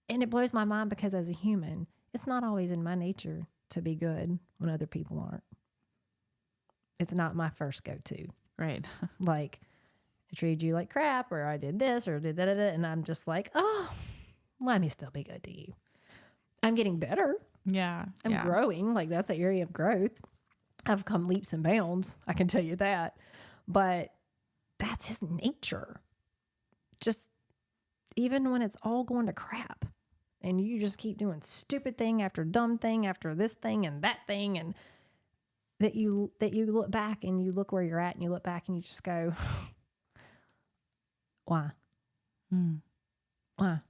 And it blows my mind because as a human, it's not always in my nature to be good when other people aren't. It's not my first go-to. Right. Like, I treated you like crap, or I did this, or did that, and I'm just like, oh, let me still be good to you. I'm getting better. Yeah. I'm growing. Like, that's an area of growth. I've come leaps and bounds. I can tell you that. But that's his nature. Just even when it's all going to crap, and you just keep doing stupid thing after dumb thing after this thing and that thing, and that you look back and you look where you're at, and you look back and you just go, why? Why?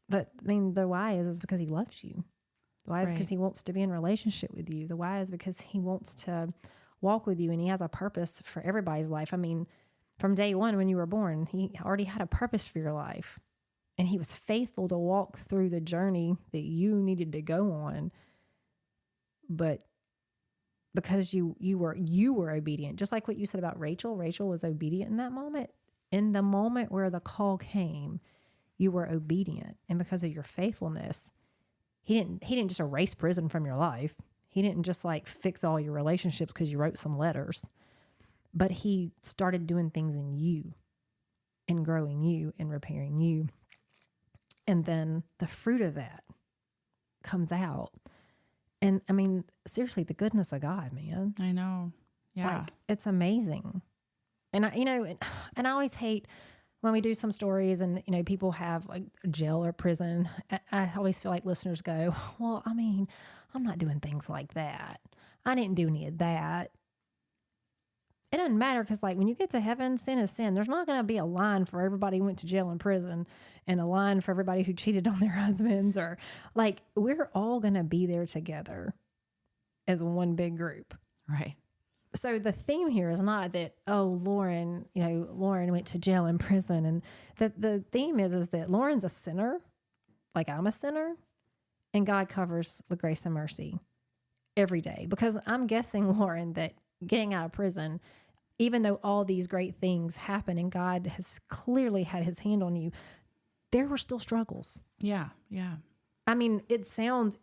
But I mean, the why is because he loves you. The why is because he wants to be in relationship with you. The why is because he wants to walk with you, and he has a purpose for everybody's life. I mean, from day one when you were born, he already had a purpose for your life, and he was faithful to walk through the journey that you needed to go on. But because you were obedient, just like what you said about Rachel. Rachel was obedient in that moment. In the moment where the call came, you were obedient. And because of your faithfulness, he didn't just erase prison from your life. He didn't just like fix all your relationships because you wrote some letters. But he started doing things in you and growing you and repairing you. And then the fruit of that comes out. And I mean, seriously, the goodness of God, man. I know. Yeah. Like, it's amazing. And I always hate when we do some stories and, people have like jail or prison. I always feel like listeners go, well, I mean, I'm not doing things like that. I didn't do any of that. It doesn't matter, because like when you get to heaven, sin is sin. There's not going to be a line for everybody who went to jail and prison, and a line for everybody who cheated on their husbands, or like, we're all going to be there together as one big group. Right. So the theme here is not that, oh, Lauren went to jail and prison. And the theme is that Lauren's a sinner, like I'm a sinner, and God covers with grace and mercy every day. Because I'm guessing, Lauren, that getting out of prison, even though all these great things happen and God has clearly had his hand on you, there were still struggles. Yeah. Yeah. I mean, it sounds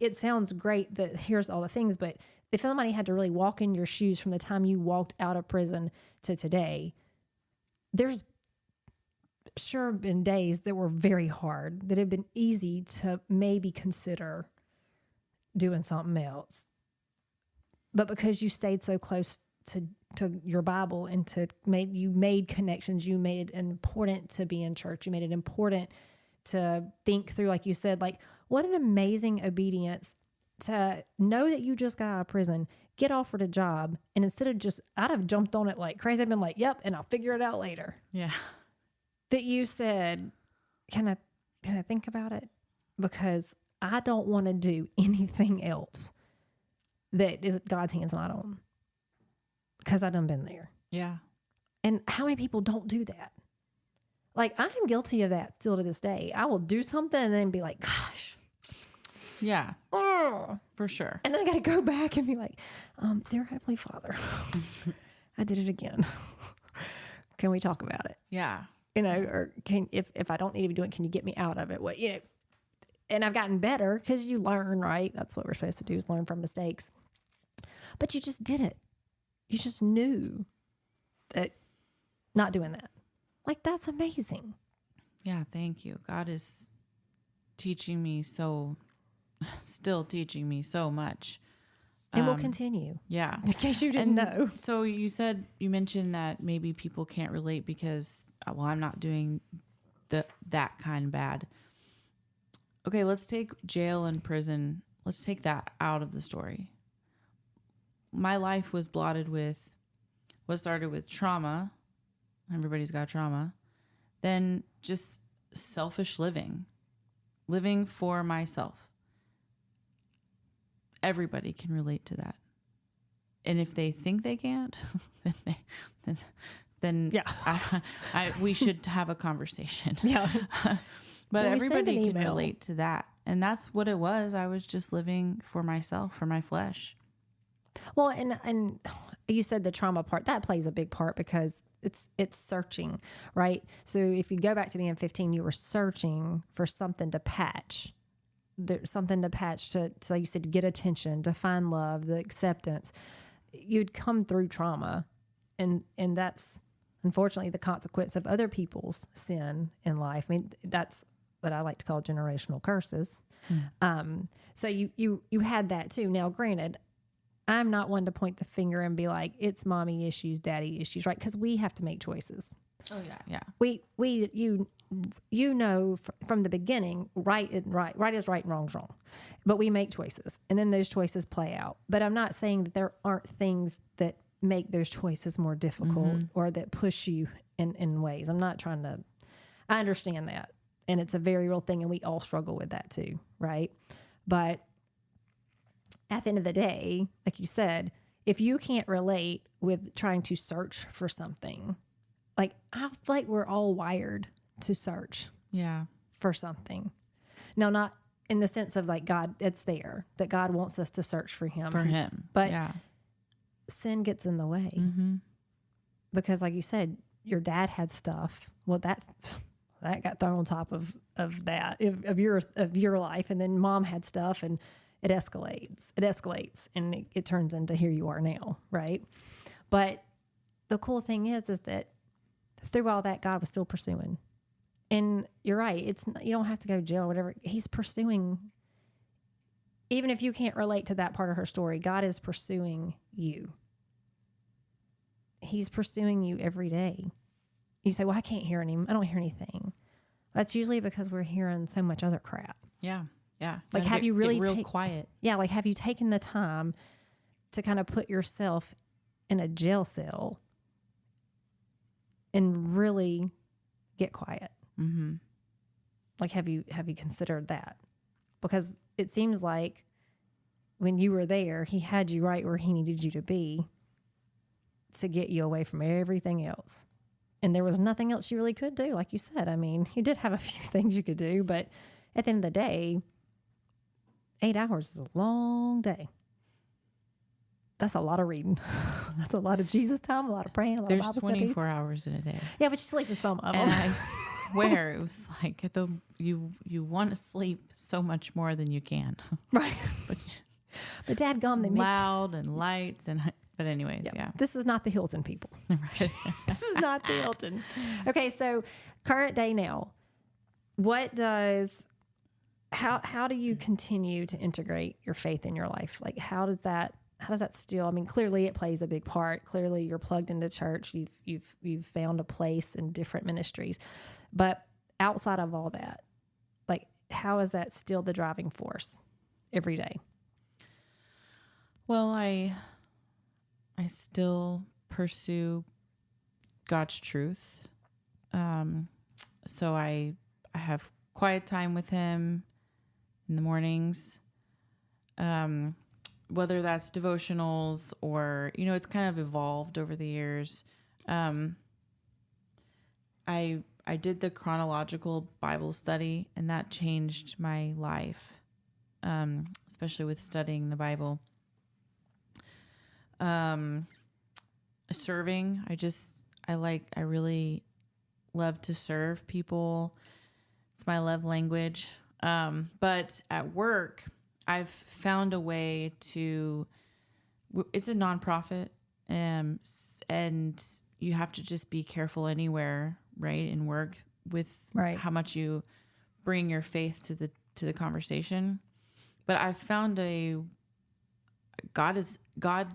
great that here's all the things, but if somebody had to really walk in your shoes from the time you walked out of prison to today, there's sure been days that were very hard, that have been easy to maybe consider doing something else. But because you stayed so close to your Bible and you made connections, you made it important to be in church, you made it important to think through, like you said, like, what an amazing obedience to know that you just got out of prison, get offered a job, and instead of I'd have jumped on it like crazy. I've been like, yep, and I'll figure it out later. Yeah. that you said, can I think about it? Because I don't want to do anything else that is God's hands not on. Because I done been there. Yeah. And how many people don't do that? Like, I am guilty of that still to this day. I will do something and then be like, gosh. Yeah. Oh. For sure. And then I got to go back and be like, dear Heavenly Father, I did it again. Can we talk about it? Yeah. You know, or if I don't need to be doing it, can you get me out of it? What, you know, and I've gotten better because you learn, right? That's what we're supposed to do, is learn from mistakes. But you just did it. You just knew that not doing that. Like, that's amazing. Yeah. Thank you. God is teaching me still teaching me so much. And we'll continue. Yeah. In case you didn't know. So you mentioned that maybe people can't relate because, well, I'm not doing that kind bad. Okay, let's take jail and prison. Let's take that out of the story. My life was blotted with what started with trauma. Everybody's got trauma. Then just selfish living for myself. Everybody can relate to that. And if they think they can't, then yeah, we should have a conversation. Yeah. But So everybody can relate to that. And that's what it was. I was just living for myself, for my flesh. Well, and you said the trauma part, that plays a big part because it's searching, right? So if you go back to being 15, you were searching for something to patch. There's something to patch to, like you said, to get attention, to find love, the acceptance. You'd come through trauma, and that's unfortunately the consequence of other people's sin in life. I mean, that's what I like to call generational curses. So you had that too. Now, granted, I'm not one to point the finger and be like, it's mommy issues, daddy issues, right? Because we have to make choices. Oh yeah, yeah. You know from the beginning, right is right and wrong's wrong, but we make choices, and then those choices play out. But I'm not saying that there aren't things that make those choices more difficult or that push you in ways. I'm not trying to. I understand that, and it's a very real thing, and we all struggle with that too, right? But at the end of the day, like you said, if you can't relate with trying to search for something, like I feel like we're all wired to search for something. Now, not in the sense of like God, it's there, that God wants us to search for him. But sin gets in the way. Because like you said, your dad had stuff. Well, that got thrown on top of that, of your life. And then mom had stuff, and it escalates and it turns into here you are now, right? But the cool thing is that through all that, God was still pursuing. And you're right. You don't have to go to jail or whatever. He's pursuing. Even if you can't relate to that part of her story, God is pursuing you. He's pursuing you every day. You say, well, I can't hear him. I don't hear anything. That's usually because we're hearing so much other crap. Yeah. Yeah. Like, have you really real quiet? Yeah. Like, have you taken the time to kind of put yourself in a jail cell and really get quiet? Like, have you considered that? Because it seems like when you were there, he had you right where he needed you to be to get you away from everything else. And there was nothing else you really could do. Like you said, I mean, you did have a few things you could do, but at the end of the day, 8 hours is a long day. That's a lot of reading. That's a lot of Jesus time, a lot of praying, a lot of Bible studies. There's 24 hours in a day. Yeah, but you sleep in some of them. And I swear it was like you want to sleep so much more than you can. Right. But dadgum, they make loud and lights and. But anyways, yeah. This is not the Hilton, people. Right. This is not the Hilton. Okay, so current day now, how do you continue to integrate your faith in your life? Like, how does that still, I mean, clearly it plays a big part. Clearly you're plugged into church. You've found a place in different ministries. But outside of all that, like, how is that still the driving force every day? Well, I still pursue God's truth. So I have quiet time with him in the mornings. Whether that's devotionals or, it's kind of evolved over the years. I did the chronological Bible study, and that changed my life, especially with studying the Bible. Serving, I really love to serve people. It's my love language. But at work, I've found a way to, it's a nonprofit, and you have to just be careful anywhere, right? In work with how much you bring your faith to the conversation. But I've found God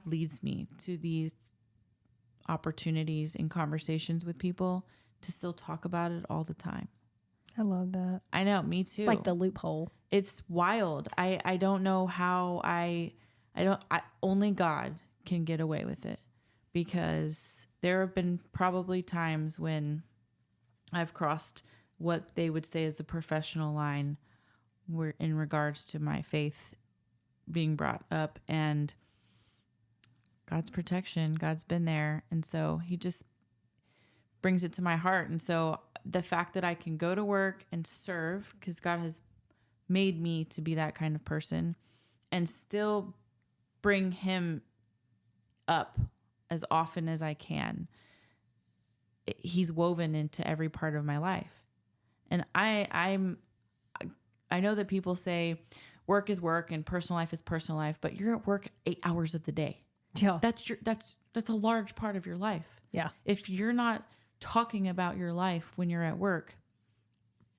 leads me to these opportunities in conversations with people to still talk about it all the time. I love that. I know, me too. It's like the loophole. It's wild. I don't know how only God can get away with it, because there have been probably times when I've crossed what they would say is the professional line where in regards to my faith being brought up, and God's protection, God's been there. And so he just brings it to my heart. And so the fact that I can go to work and serve, because God has made me to be that kind of person, and still bring him up as often as I can. He's woven into every part of my life. And I know that people say work is work and personal life is personal life, but you're at work 8 hours of the day. Yeah. That's a large part of your life. Yeah. If you're not talking about your life when you're at work,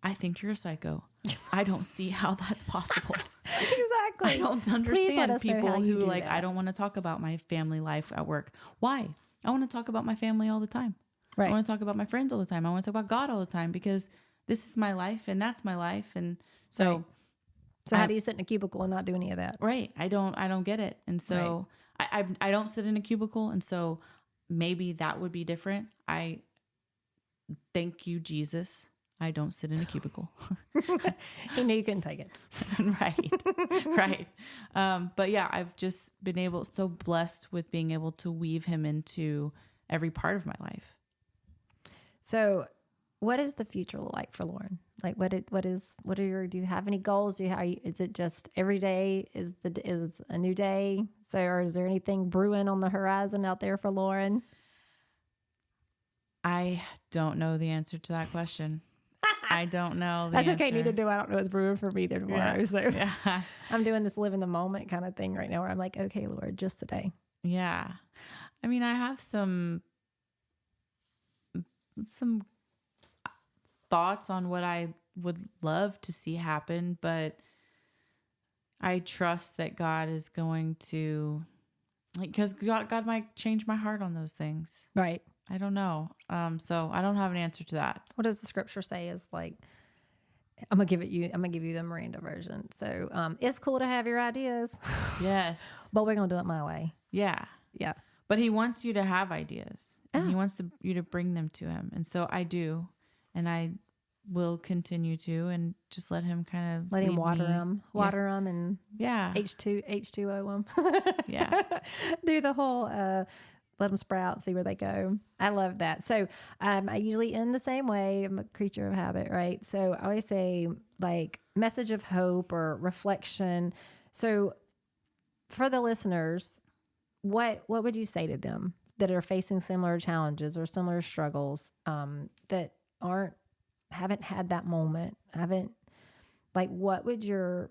I think you're a psycho. I don't see how that's possible. Exactly. I don't understand people who I don't want to talk about my family life at work. Why? I want to talk about my family all the time. Right. I want to talk about my friends all the time. I want to talk about God all the time, because this is my life and that's my life. And so, right. So how do you sit in a cubicle and not do any of that? Right. I don't get it. And so I don't sit in a cubicle. And so maybe that would be different. I thank you, Jesus. I don't sit in a cubicle. He knew you couldn't take it. Right. But yeah, I've just been so blessed with being able to weave him into every part of my life. So what is the future like for Lauren? Like do you have any goals? Is it just every day is a new day? So, or is there anything brewing on the horizon out there for Lauren? I don't know the answer to that question. I don't know. That's okay. Neither do I. don't know what's brewing for me there tomorrow. Yeah. So yeah. I'm doing this live in the moment kind of thing right now, where I'm like, okay, Lord, just today. Yeah. I mean, I have some thoughts on what I would love to see happen, but I trust that God is going to, because God might change my heart on those things. Right. I don't know. So I don't have an answer to that. What does the scripture say is like, I'm gonna give you the Miranda version. So it's cool to have your ideas. Yes. But we're gonna do it my way. Yeah. Yeah. But he wants you to have ideas, and he wants you to bring them to him. And so I do, and I will continue to, and just let him kind of let him water them, and yeah, H2O them. Yeah. Do the whole, let them sprout, see where they go. I love that. So I usually end the same way. I'm a creature of habit, right? So I always say like message of hope or reflection. So for the listeners, what would you say to them that are facing similar challenges or similar struggles, that haven't had that moment, what would your,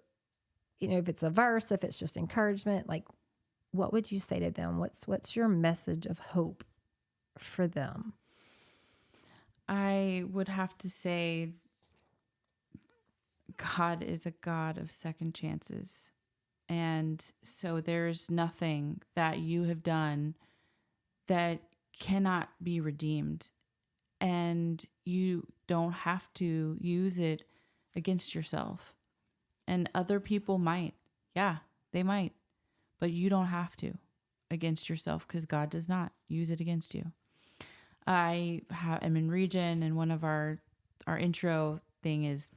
if it's a verse, if it's just encouragement, like what would you say to them? What's your message of hope for them? I would have to say God is a God of second chances. And so there's nothing that you have done that cannot be redeemed. And you don't have to use it against yourself. And other people might. Yeah, they might. But you don't have to against yourself, because God does not use it against you. I am in Region, and one of our our intro thing is,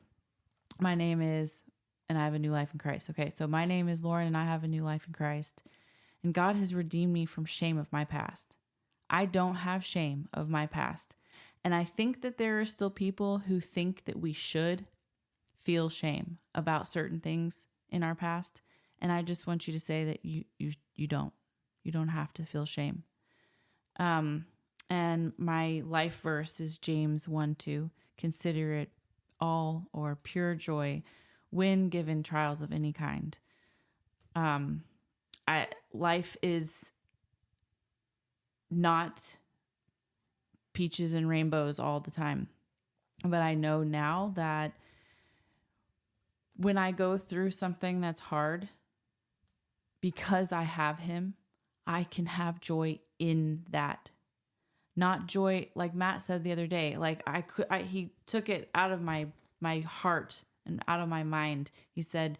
my name is, and I have a new life in Christ. Okay, so my name is Lauren, and I have a new life in Christ. And God has redeemed me from shame of my past. I don't have shame of my past. And I think that there are still people who think that we should feel shame about certain things in our past. And I just want you to say that you don't. You don't have to feel shame. And my life verse is James 1:2. Consider it all or pure joy when given trials of any kind. Life is not peaches and rainbows all the time. But I know now that when I go through something that's hard, because I have him, I can have joy in that. Not joy, like Matt said the other day, like he took it out of my heart and out of my mind. He said,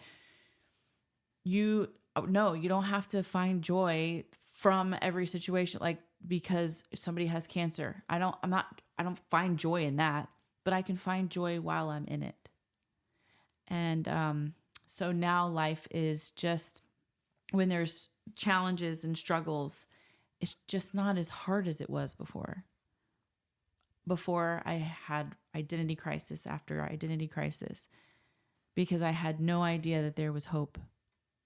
you don't have to find joy from every situation, like because somebody has cancer. I don't find joy in that, but I can find joy while I'm in it. And so now life is just, when there's challenges and struggles, it's just not as hard as it was before. Before I had identity crisis after identity crisis, because I had no idea that there was hope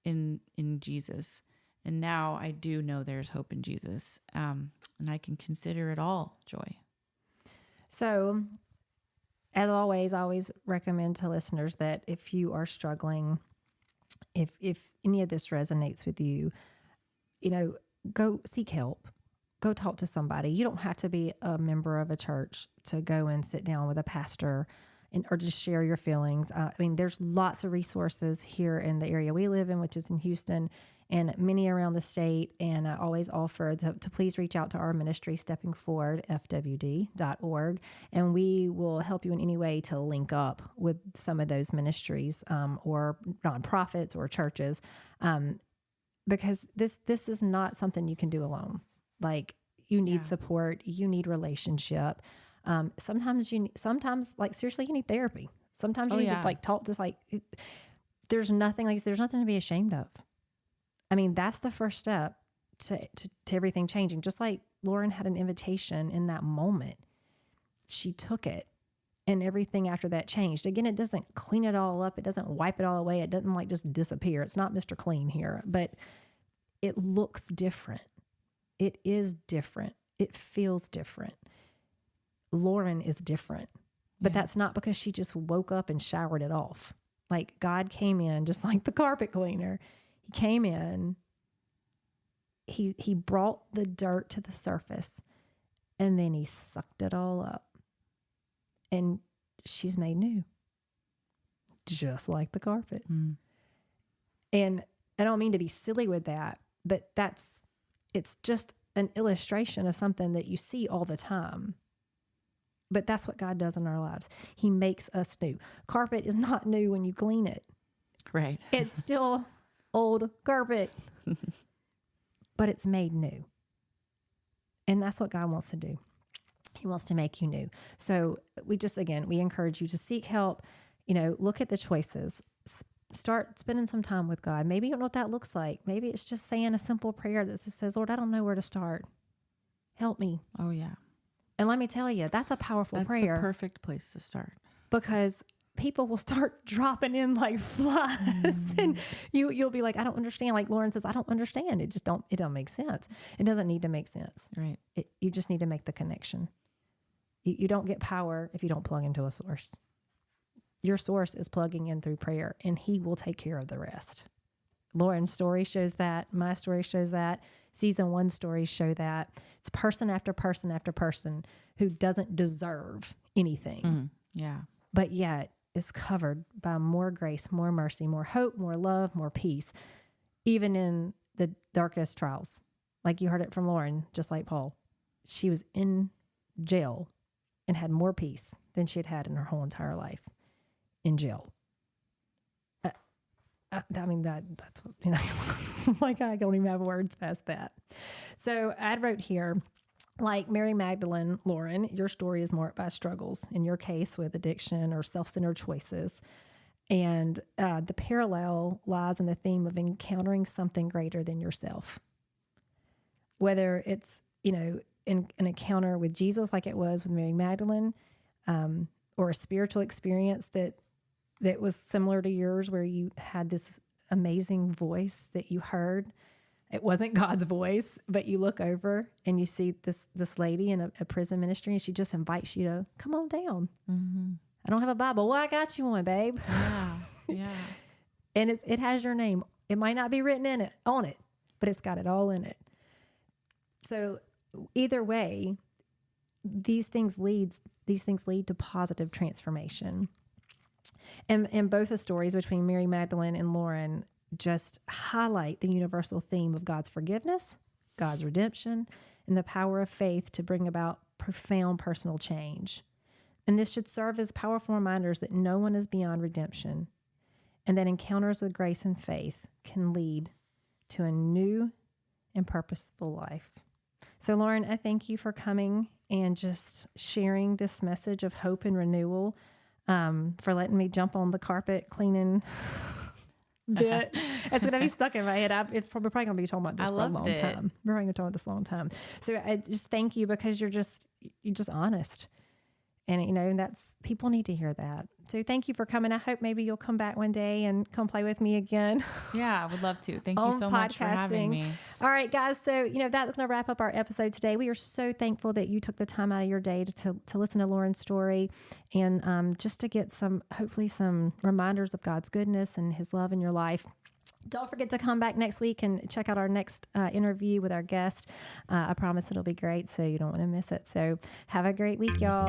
in Jesus. And now I do know there's hope in Jesus. And I can consider it all joy. So, as always, I always recommend to listeners that if you are struggling, if any of this resonates with you, go seek help. Go talk to somebody. You don't have to be a member of a church to go and sit down with a pastor or just share your feelings. There's lots of resources here in the area we live in, which is in Houston, and many around the state. And I always offer to please reach out to our ministry, Stepping Forward, fwd.org, and we will help you in any way to link up with some of those ministries or nonprofits or churches, because this is not something you can do alone. Like, you need support, you need relationship. Sometimes like seriously, you need therapy. Sometimes you need to like talk to there's nothing to be ashamed of. That's the first step to everything changing. Just like Lauren had an invitation in that moment, she took it and everything after that changed. Again, it doesn't clean it all up. It doesn't wipe it all away. It doesn't like just disappear. It's not Mr. Clean here, but it looks different. It is different. It feels different. Lauren is different, but that's not because she just woke up and showered it off. Like, God came in just like the carpet cleaner. He came in, he brought the dirt to the surface, and then he sucked it all up. And she's made new, just like the carpet. Mm. And I don't mean to be silly with that, but it's just an illustration of something that you see all the time. But that's what God does in our lives. He makes us new. Carpet is not new when you clean it. Right. It's still old carpet, but it's made new. And that's what God wants to do. He wants to make you new. So we encourage you to seek help, look at the choices, start spending some time with God. Maybe you don't know what that looks like. Maybe it's just saying a simple prayer that just says, Lord, I don't know where to start. Help me. Oh, yeah. And let me tell you, that's a powerful prayer. That's the perfect place to start. Because people will start dropping in like flies, and you'll be like, I don't understand. Like Lauren says, I don't understand. It don't make sense. It doesn't need to make sense. Right. You just need to make the connection. You don't get power if you don't plug into a source. Your source is plugging in through prayer, and he will take care of the rest. Lauren's story shows that. My story shows that. Season 1 stories show that. It's person after person after person who doesn't deserve anything. Mm, yeah. But yet is covered by more grace, more mercy, more hope, more love, more peace, even in the darkest trials. Like you heard it from Lauren, just like Paul. She was in jail and had more peace than she had had in her whole entire life in jail. That's what, like I don't even have words past that. So I wrote here, Like Mary Magdalene, Lauren, your story is marked by struggles, in your case with addiction or self-centered choices. And the parallel lies in the theme of encountering something greater than yourself. Whether it's, in an encounter with Jesus like it was with Mary Magdalene, or a spiritual experience that was similar to yours where you had this amazing voice that you heard. It wasn't God's voice, but you look over and you see this lady in a prison ministry, and she just invites you to come on down. Mm-hmm. I don't have a Bible. Well, I got you one, babe. Yeah. And it has your name. It might not be written on it, but it's got it all in it. So either way, these things lead to positive transformation. And both the stories between Mary Magdalene and Lauren just highlight the universal theme of God's forgiveness, God's redemption, and the power of faith to bring about profound personal change. And this should serve as powerful reminders that no one is beyond redemption, and that encounters with grace and faith can lead to a new and purposeful life. So, Lauren, I thank you for coming and just sharing this message of hope and renewal, for letting me jump on the carpet cleaning bit. It's going to be stuck in my head. It's probably going to be talking about this for a long time. We're going to talk about this a long time. So I just thank you because you're just honest. And, that's, people need to hear that. So thank you for coming. I hope maybe you'll come back one day and come play with me again. Yeah, I would love to. Thank you so much for having me. All right, guys. So, that's going to wrap up our episode today. We are so thankful that you took the time out of your day to listen to Lauren's story and just to get hopefully some reminders of God's goodness and his love in your life. Don't forget to come back next week and check out our next interview with our guest. I promise it'll be great, so you don't want to miss it. So have a great week, y'all.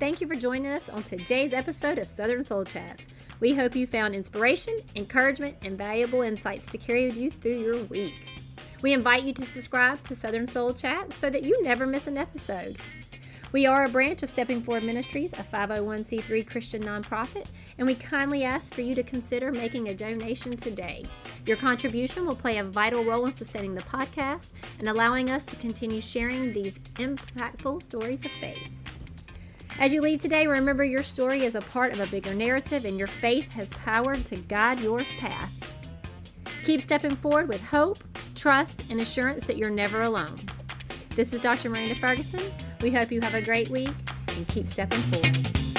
Thank you for joining us on today's episode of Southern Soul Chats. We hope you found inspiration, encouragement, and valuable insights to carry with you through your week. We invite you to subscribe to Southern Soul Chats so that you never miss an episode. We are a branch of Stepping Forward Ministries, a 501c3 Christian nonprofit, and we kindly ask for you to consider making a donation today. Your contribution will play a vital role in sustaining the podcast and allowing us to continue sharing these impactful stories of faith. As you leave today, remember your story is a part of a bigger narrative, and your faith has power to guide your path. Keep stepping forward with hope, trust, and assurance that you're never alone. This is Dr. Miranda Ferguson. We hope you have a great week and keep stepping forward.